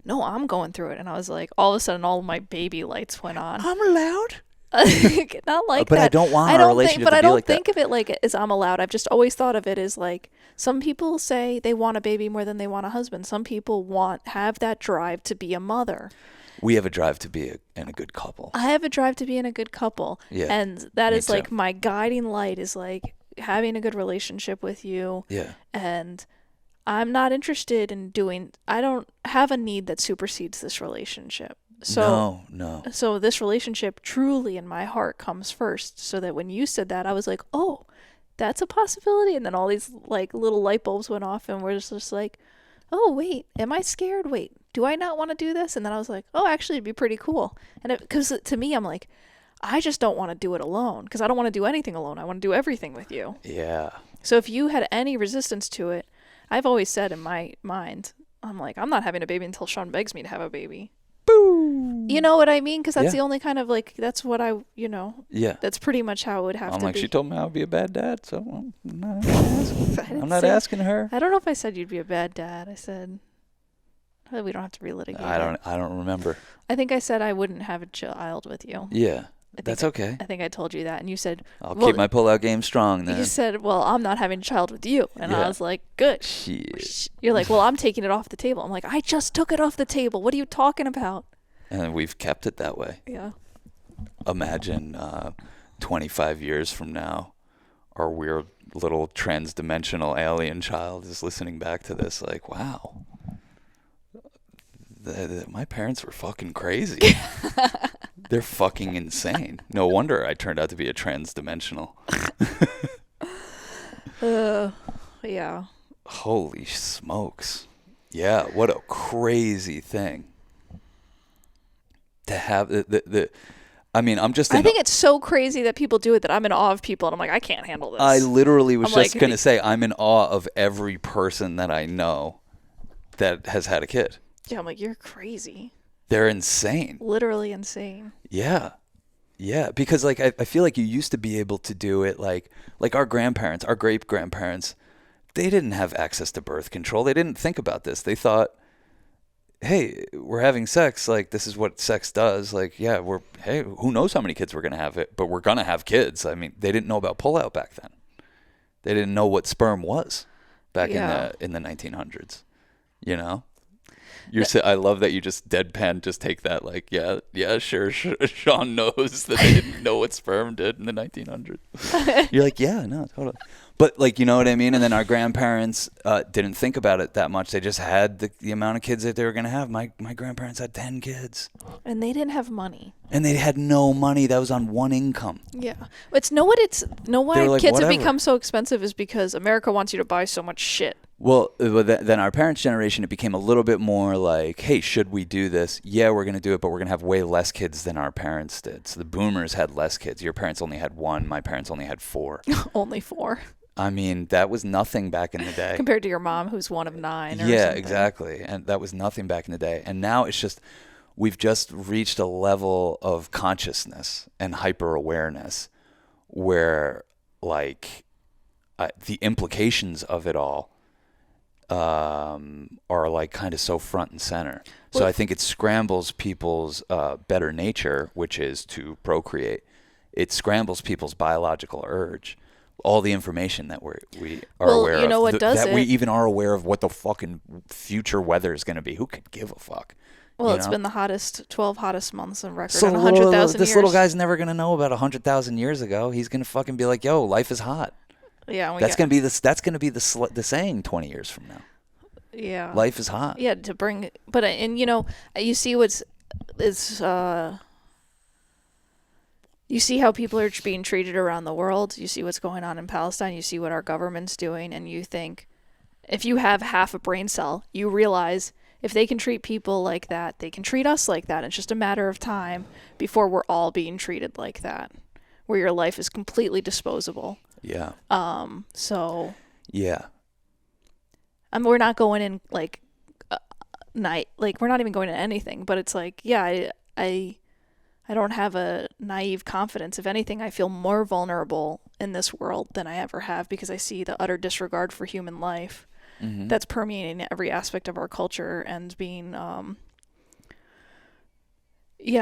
no, I'm going through it. And I was like, all of a sudden all of my baby lights went on. I'm allowed. Not like But that. I don't want our relationship but to I be don't like that. think of it like as I'm allowed. I've just always thought of it as like some people say they want a baby more than they want a husband. Some people have that drive to be a mother. We have a drive to be in a good couple. I have a drive to be in a good couple. Yeah, And that me is like too. my guiding light is like having a good relationship with you. Yeah. And I'm not interested in I don't have a need that supersedes this relationship. So No. So this relationship truly in my heart comes first, so that when you said that, I was like, oh, that's a possibility. And then all these like little light bulbs went off and we're just like, oh, wait, am I scared? Wait, do I not want to do this? And then I was like, oh, actually it'd be pretty cool. And because to me, I'm like, I just don't want to do it alone because I don't want to do anything alone. I want to do everything with you. Yeah. So if you had any resistance to it, I've always said in my mind, I'm like, I'm not having a baby until Sean begs me to have a baby. Boo. You know what I mean? Because that's Yeah. the only kind of like, that's what Yeah. that's pretty much how it would have I'm to like, be. she told me I would be a bad dad, so I'm not asking her. I don't know if I said you'd be a bad dad. I said, we don't have to relitigate it. I don't remember. I think I said I wouldn't have a child with you. Yeah. I think That's okay. I think I told you that. And you said, I'll well, keep my pull-out game strong then. you said, well, I'm not having a child with you. And Yeah. I was like, good. Shit. You're like, well, I'm taking it off the table. I'm like, I just took it off the table. What are you talking about? And we've kept it that way. Yeah. Imagine 25 years from now, our weird little trans-dimensional alien child is listening back to this like, wow, my parents were fucking crazy. They're fucking insane. No wonder I turned out to be a trans-dimensional. Yeah. Holy smokes. Yeah, what a crazy thing to have I mean, I'm just I think it's so crazy that people do it that I'm in awe of people, and I'm like, I can't handle this. I literally was I'm just like, going to say I'm in awe of every person that I know that has had a kid. Yeah, I'm like, you're crazy. They're insane. Literally insane. Yeah. Yeah, because like I feel like you used to be able to do it like our grandparents, our great grandparents, they didn't have access to birth control. They didn't think about this. They thought, hey, we're having sex, like this is what sex does. Like, yeah, hey, who knows how many kids we're going to have but we're going to have kids. I mean, they didn't know about pullout back then. They didn't know what sperm was back in the 1900s, you know? I love that you just deadpan just take that like, yeah, sure, Sean knows that they didn't know what sperm did in the 1900s. You're like, yeah, no, totally. But like, you know what I mean? And then our grandparents didn't think about it that much. They just had the amount of kids that they were going to have. My grandparents had 10 kids. And they didn't have money. And they had no money. That was on one income. Yeah. Why like, kids have whatever. become so expensive is because America wants you to buy so much shit. Well, then our parents' generation, it became a little bit more like, hey, should we do this? Yeah, we're going to do it, but we're going to have way less kids than our parents did. So the boomers had less kids. Your parents only had one. My parents only had 4. Only 4. I mean, that was nothing back in the day. Compared to your mom, who's one of 9 or Yeah, something. exactly. And that was nothing back in the day. And now it's just, we've just reached a level of consciousness and hyper-awareness where, like, the implications of it all are like kind of so front and center. So I think it scrambles people's better nature, which is to procreate. It scrambles people's biological urge. All the information that we are aware of. What does that it? we even are aware of what the fucking future weather is going to be. Who could give a fuck? Well, you it's know? been the 12 hottest months on record So in 100,000 this years. little guy's never gonna know about 100,000 years ago. He's gonna fucking be like, "Yo, life is hot." Yeah, That's gonna be the saying 20 years from now. yeah. Life is hot. Yeah, to bring, but and you see you see how people are being treated around the world. You see what's going on in Palestine. You see what our government's doing, and you think, if you have half a brain cell, you realize if they can treat people like that, they can treat us like that. It's just a matter of time before we're all being treated like that, where your life is completely disposable. Yeah. So. Yeah. We're not going in like night, like we're not even going to anything. But it's like, yeah, I don't have a naive confidence. If anything, I feel more vulnerable in this world than I ever have because I see the utter disregard for human life that's permeating every aspect of our culture and being,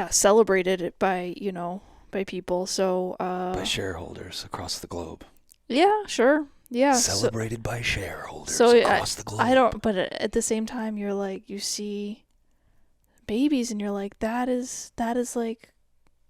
celebrated by people. So By shareholders across the globe. Yeah, sure. Yeah. Celebrated by shareholders So across the globe. I don't, but at the same time, you're like, you see babies and you're like, that is like,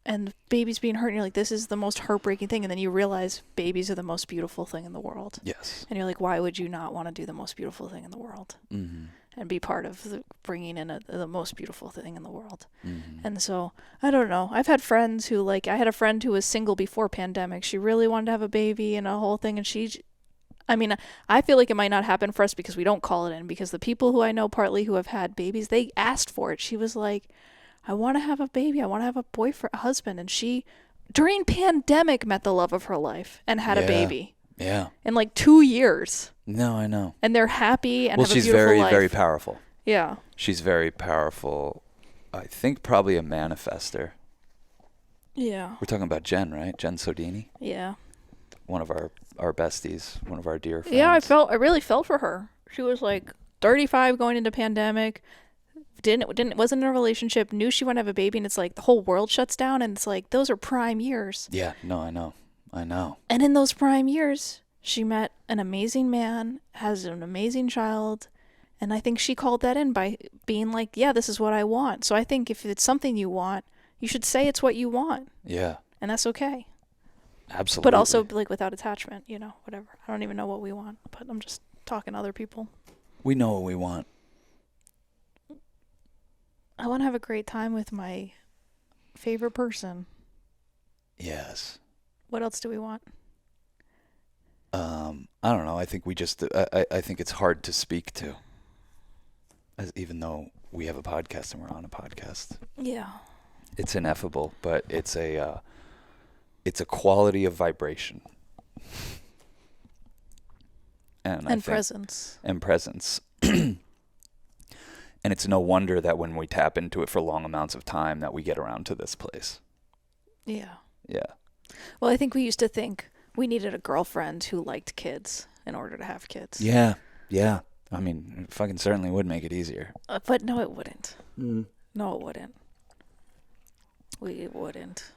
and babies being hurt and you're like, this is the most heartbreaking thing. And then you realize babies are the most beautiful thing in the world. Yes. And you're like, why would you not want to do the most beautiful thing in the world? Mm-hmm. And be part of bringing in the most beautiful thing in the world. Mm-hmm. And so, I don't know. I've had friends who, like, I had a friend who was single before pandemic. She really wanted to have a baby and a whole thing. And I feel like it might not happen for us because we don't call it in. Because the people who I know partly who have had babies, they asked for it. She was like, I want to have a baby. I want to have a boyfriend, a husband. And she, during pandemic, met the love of her life and had a baby. Yeah. In like 2 years. No, I know. And they're happy and have a she's beautiful very, life. very powerful. Yeah. She's very powerful. I think probably a manifester. Yeah. We're talking about Jen, right? Jen Sodini? Yeah. One of our besties, one of our dear friends. Yeah, I really felt for her. She was like 35 going into pandemic. Wasn't in a relationship, knew she wanted to have a baby, and it's like the whole world shuts down, and it's like those are prime years. Yeah, no, I know. And in those prime years, she met an amazing man, has an amazing child, and I think she called that in by being like, yeah, this is what I want. So I think if it's something you want, you should say it's what you want. Yeah. And that's okay. Absolutely. But also like without attachment, whatever. I don't even know what we want, but I'm just talking to other people. We know what we want. I want to have a great time with my favorite person. Yes. What else do we want? I don't know. I think we just. I think it's hard to speak to. Even though we have a podcast and we're on a podcast. Yeah. It's ineffable, but it's a quality of vibration. And presence. And presence. And it's no wonder that when we tap into it for long amounts of time that we get around to this place. Yeah. Yeah. Well, I think we used to think we needed a girlfriend who liked kids in order to have kids. Yeah. Yeah. I mean, it fucking certainly would make it easier. But no, it wouldn't. No, it wouldn't. It wouldn't.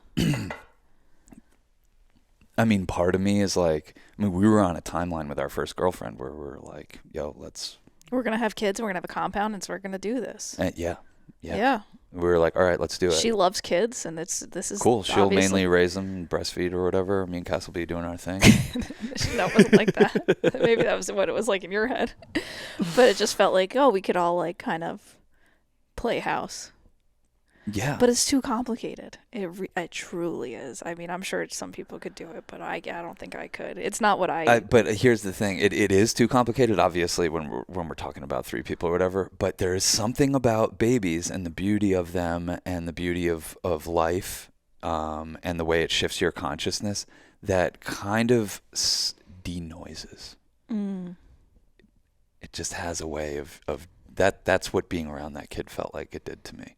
I mean, part of me is like, we were on a timeline with our first girlfriend where we were like, yo, we're going to have kids and we're going to have a compound and so we're going to do this. Yeah. Yeah. We were like, all right, let's do it. She loves kids and this is cool. She'll mainly raise them and breastfeed or whatever. Me and Cass will be doing our thing. That wasn't like that. Maybe that was what it was like in your head. But it just felt like, we could all like kind of play house. Yeah. But it's too complicated. It truly is. I mean, I'm sure some people could do it, but I don't think I could. It's not what But here's the thing. It is too complicated, obviously, when we're talking about 3 people or whatever. But there is something about babies and the beauty of them and the beauty of life and the way it shifts your consciousness that kind of denoises. It just has a way of that. That's what being around that kid felt like it did to me.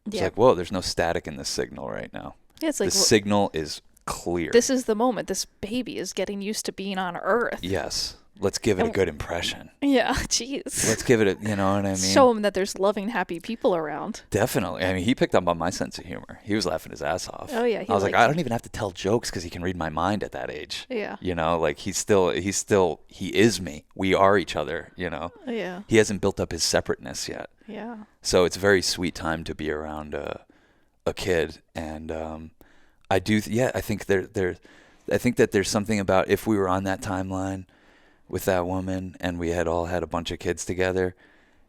It's like, whoa, there's no static in this signal right now. Yeah, it's like the signal is clear. This is the moment. This baby is getting used to being on Earth. Yes. Let's give it a And- good impression. Yeah, jeez. Let's give it a, you know what I mean? Show him that there's loving, happy people around. Definitely. I mean, he picked up on my sense of humor. He was laughing his ass off. Oh, yeah, he I was like, liked I it. don't even have to tell jokes because he can read my mind at that age. Yeah. You know, like he is me. We are each other, you know. Yeah. He hasn't built up his separateness yet. Yeah. So it's a very sweet time to be around a kid. And I do, I think I think that there's something about if we were on that timeline with that woman and we had all had a bunch of kids together,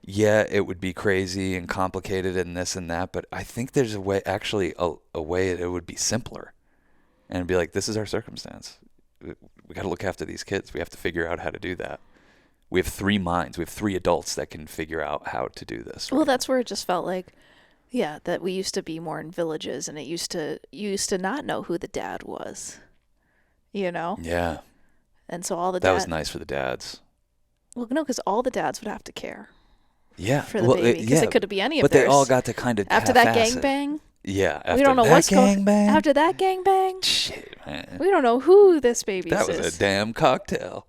yeah, it would be crazy and complicated and this and that. But I think there's a way, actually a way it would be simpler and be like, this is our circumstance. We got to look after these kids. We have to figure out how to do that. We have 3 minds. We have 3 adults that can figure out how to do this. Well, that's where it just felt like, yeah, that we used to be more in villages, and you used to not know who the dad was, you know? Yeah. And so all the That was nice for the dads. Well, no, because all the dads would have to care Yeah. for the baby, because it could be any of But theirs. they all got to kind of after that half-ass it. gangbang. Yeah. After We don't know that what's going gangbang. after that gangbang. Shit, man. We don't know who this baby That is. was a damn cocktail.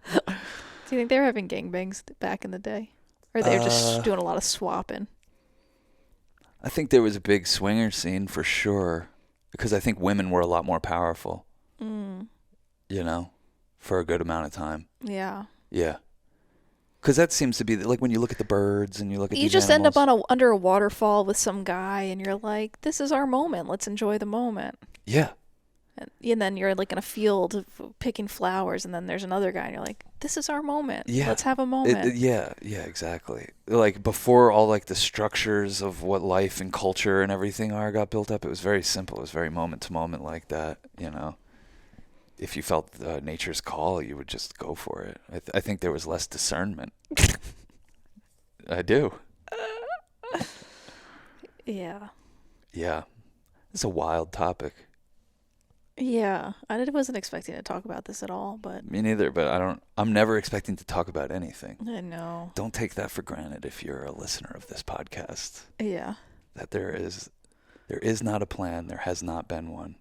Do you think they were having gangbangs back in the day, or they were just doing a lot of swapping? I think there was a big swinger scene for sure, because I think women were a lot more powerful. You know, for a good amount of time. Yeah. Yeah. Because that seems to be like when you look at the birds and you look at You these just animals. end up under a waterfall with some guy, and you're like, "This is our moment. Let's enjoy the moment." Yeah. And then you're like in a field picking flowers, and then there's another guy, and you're like, "This is our moment. Yeah. Let's have a moment." Yeah, exactly. Like before all like the structures of what life and culture and everything got built up, it was very simple. It was very moment to moment like that, you know. If you felt nature's call, you would just go for it. I think there was less discernment. I do. Yeah. Yeah. It's a wild topic. Yeah. I wasn't expecting to talk about this at all, but Me neither, but I'm never expecting to talk about anything. I know. Don't take that for granted if you're a listener of this podcast. Yeah. That there is not a plan, there has not been one,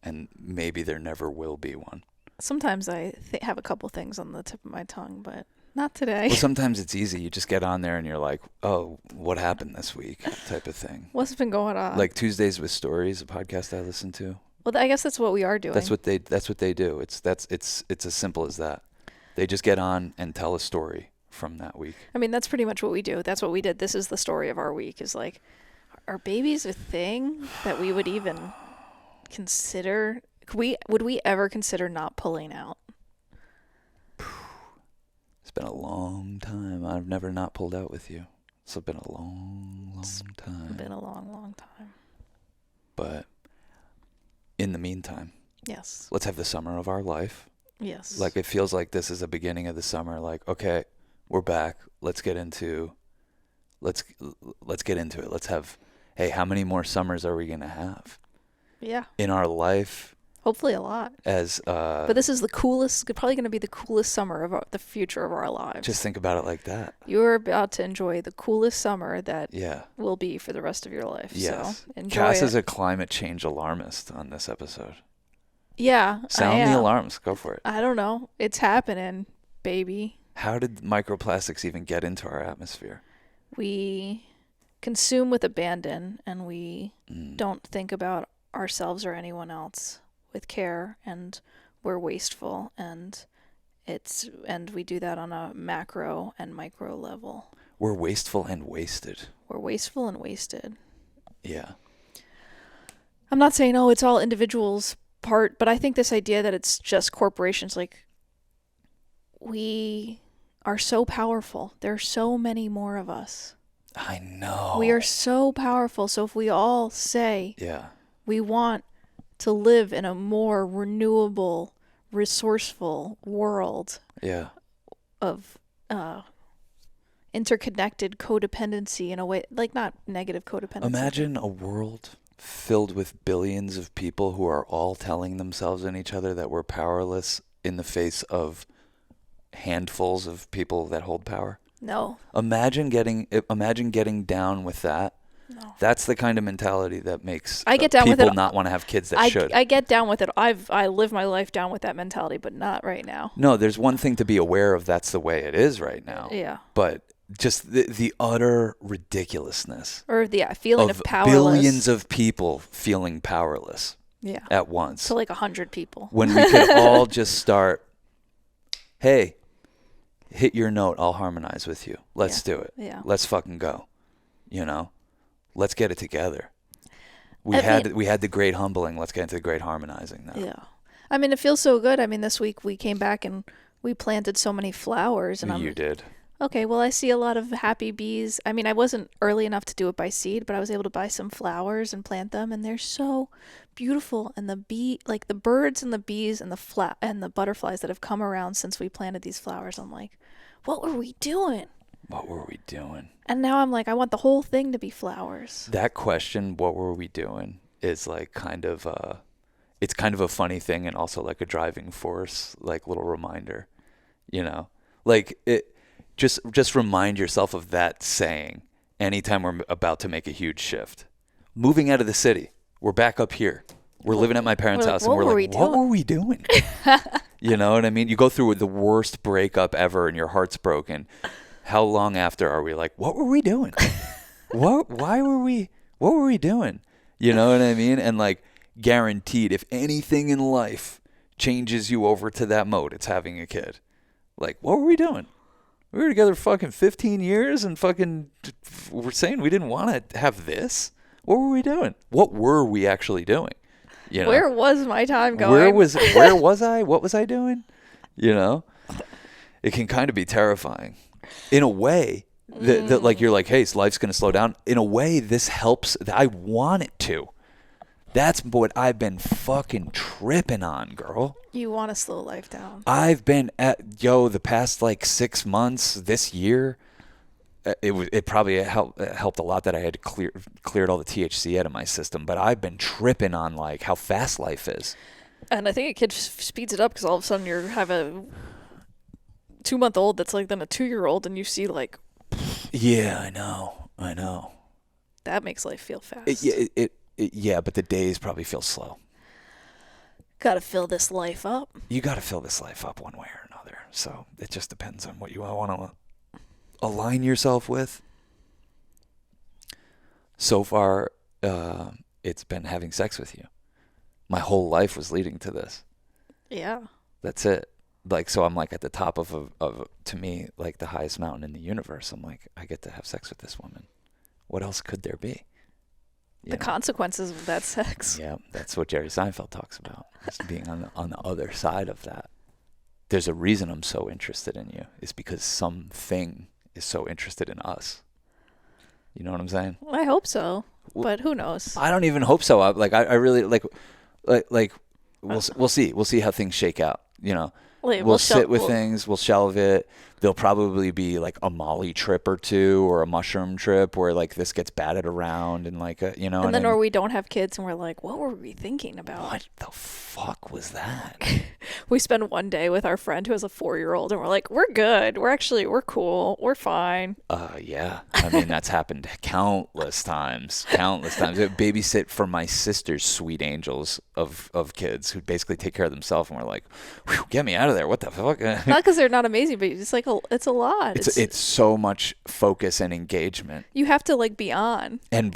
and maybe there never will be one. Sometimes I have a couple things on the tip of my tongue, but not today. Well, sometimes it's easy. You just get on there and you're like, oh, what happened this week type of thing. What's been going on? Like Tuesdays with Stories, a podcast I listen to. Well, I guess that's what we are doing. That's what they do. It's as simple as that. They just get on and tell a story from that week. I mean, that's pretty much what we do. That's what we did. This is the story of our week, is like, are babies a thing that we would even consider? Would we ever consider not pulling out? It's been a long time. I've never not pulled out with you. It's been a long time. It's been a long, long time. But in the meantime, Yes. let's have the summer of our life. Yes. Like it feels like this is the beginning of the summer. Like, okay, we're back. Let's get into it. Let's have, hey, how many more summers are we going to have Yeah. in our life? Hopefully a lot. But this is the coolest, probably going to be the coolest summer of the future of our lives. just think about it like that. You're about to enjoy the coolest summer that Yeah. will be for the rest of your life. Yes. So enjoy Cass it. is a climate change alarmist on this episode. Yeah. I Sound the am. alarms. Go for it. I don't know. It's happening, baby. How did microplastics even get into our atmosphere? We consume with abandon, and we don't think about ourselves or anyone else with care, and we're wasteful, and we do that on a macro and micro level. We're wasteful and wasted. We're wasteful and wasted. Yeah. I'm not saying, it's all individuals' part, but I think this idea that it's just corporations, like, we are so powerful. There are so many more of us. I know. We are so powerful. So if we all say Yeah. we want to live in a more renewable, resourceful world Yeah. of interconnected codependency in a way, like not negative codependency. Imagine a world filled with billions of people who are all telling themselves and each other that we're powerless in the face of handfuls of people that hold power. No. Imagine getting down with that No. That's the kind of mentality that makes I get down with people it. not want to have kids that should. I get down with it. I live my life down with that mentality, but not right now. No, there's one thing to be aware of. That's the way it is right now. Yeah. But just the utter ridiculousness Or the feeling of powerless. billions of people feeling powerless at once. So like 100 people. When we could all just start, hey, hit your note, I'll harmonize with you. Let's do it. Yeah. Let's fucking go. You know? Let's get it together. We had the great humbling. Let's get into the great harmonizing now. Yeah. I mean, it feels so good. I mean, this week we came back and we planted so many flowers. And You did. Okay, well, I see a lot of happy bees. I mean, I wasn't early enough to do it by seed, but I was able to buy some flowers and plant them, and they're so beautiful. And the birds and the bees and the butterflies that have come around since we planted these flowers, I'm like, what were we doing? What were we doing? And now I'm like, I want the whole thing to be flowers. That question, what were we doing, is like it's kind of a funny thing and also like a driving force, like little reminder, you know, like it. Just remind yourself of that saying anytime we're about to make a huge shift. Moving out of the city, we're back up here. We're living at my parents' house, and we're like, what were we doing? You know what I mean? You go through the worst breakup ever, and your heart's broken. How long after are we like, what were we doing? What were we doing? You know what I mean? And like, guaranteed, if anything in life changes you over to that mode, it's having a kid. Like, what were we doing? We were together fucking 15 years and fucking we're saying we didn't want to have this? What were we doing? What were we actually doing? You know? Where was my time going? Where was I? What was I doing? You know? It can kind of be terrifying. In a way, that like you're like, hey, life's going to slow down. In a way, this helps. I want it to. That's what I've been fucking tripping on, girl. You want to slow life down. I've been the past like 6 months, this year, it probably helped a lot that I had cleared all the THC out of my system, but I've been tripping on like how fast life is. And I think a kid speeds it up because all of a sudden you have a 2-month-old that's like then a 2-year-old and you see like... Yeah, I know. That makes life feel fast. Yeah, but the days probably feel slow. Gotta fill this life up. You gotta fill this life up one way or another. So it just depends on what you want to align yourself with. So far, it's been having sex with you. My whole life was leading to this. Yeah. That's it. Like, so I'm like at the top of to me, like the highest mountain in the universe. I'm like, I get to have sex with this woman. What else could there be? The consequences of that sex. Yeah, that's what Jerry Seinfeld talks about, is being on the other side of that. There's a reason I'm so interested in you. It's because something is so interested in us. You know what I'm saying? I hope so, but who knows? I don't even hope so. I really like we'll see. We'll see how things shake out. You know, we'll sit with things. We'll shelve it. There'll probably be like a Molly trip or two or a mushroom trip where like this gets batted around and like you know. And then or we don't have kids and we're like, what were we thinking about? What the fuck was that? We spend one day with our friend who has a 4-year-old and we're like, we're good. We're cool. We're fine. Yeah. I mean, that's happened countless times. I babysit for my sister's sweet angels of kids who basically take care of themselves, and we're like, get me out of there. What the fuck? Not because they're not amazing, but it's like it's a lot. It's so much focus and engagement. You have to like be on and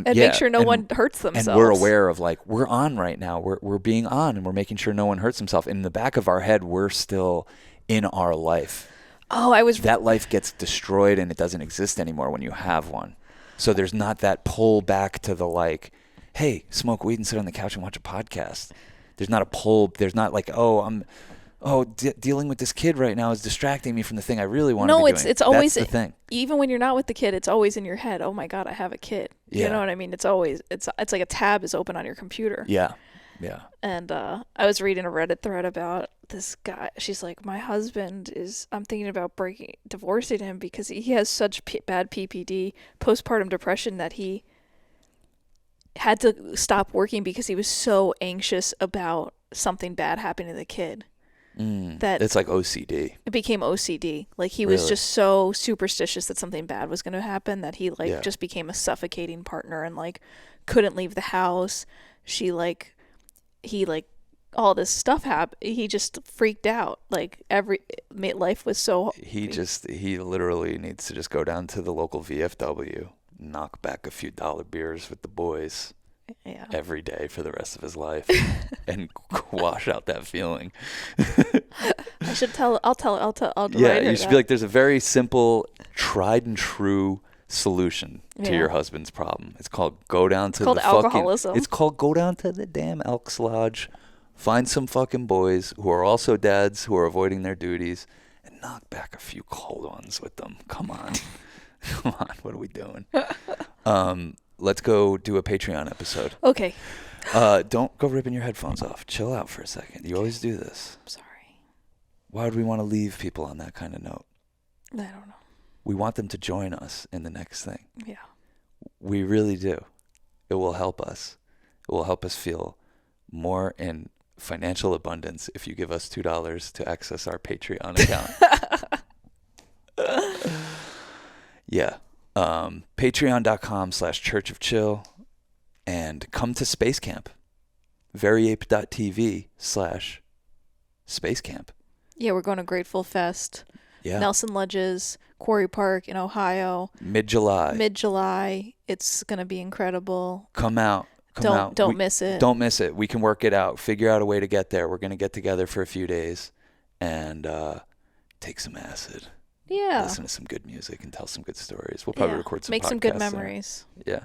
make sure no one hurts themselves. And we're aware of like we're on right now. We're being on, and we're making sure no one hurts himself. In the back of our head, we're still in our life. That life gets destroyed and it doesn't exist anymore when you have one. So there's not that pull back to the like, hey, smoke weed and sit on the couch and watch a podcast. There's not a pull. There's not like, dealing with this kid right now is distracting me from the thing I really want to be doing. No, it's always the thing. Even when you're not with the kid, it's always in your head. Oh my God, I have a kid. Yeah. You know what I mean? It's always it's like a tab is open on your computer. Yeah. And I was reading a Reddit thread about this guy. She's like, my husband I'm thinking about divorcing him because he has such bad PPD, postpartum depression, that he had to stop working because he was so anxious about something bad happening to the kid. that It's like OCD. it became OCD. Like he was Really? just so superstitious that something bad was going to happen that he like Yeah. just became a suffocating partner and like couldn't leave the house. He like all this stuff happened. He just freaked out. Like life was so. He literally needs to just go down to the local VFW, knock back a few dollar beers with the boys Yeah. every day for the rest of his life and wash out that feeling. I should tell. I'll Yeah, write her you should that. be like, there's a very simple, tried and true solution to Yeah. your husband's problem. It's called go down to called the fucking. alcoholism. It's called go down to the damn Elks Lodge, find some fucking boys who are also dads who are avoiding their duties, and knock back a few cold ones with them. Come on, come on. What are we doing? Let's go do a Patreon episode. Okay. Don't go ripping your headphones off. Chill out for a second. You always do this. I'm sorry. Why would we want to leave people on that kind of note? I don't know. We want them to join us in the next thing. Yeah. We really do. It will help us. It will help us feel more in financial abundance if you give us $2 to access our Patreon account. Yeah. Patreon.com/Church of Chill, and come to Space Camp. Veryape.tv/Space Camp. Yeah, we're going to Grateful Fest. Yeah. Nelson Ledges, Quarry Park in Ohio. Mid-July. Mid-July. It's going to be incredible. Come out. Don't miss it. Don't miss it. We can work it out. Figure out a way to get there. We're going to get together for a few days and take some acid. Yeah. Listen to some good music and tell some good stories. We'll probably record some Make podcasts some good there. memories. Yeah.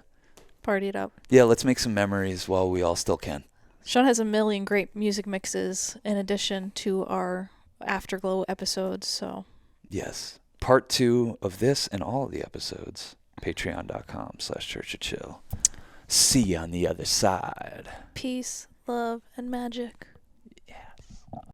Party it up. Yeah, let's make some memories while we all still can. Sean has a million great music mixes in addition to our Afterglow episodes, so. Yes. Part 2 of this and all of the episodes. Patreon.com/Church of Chill. See you on the other side. Peace, love, and magic.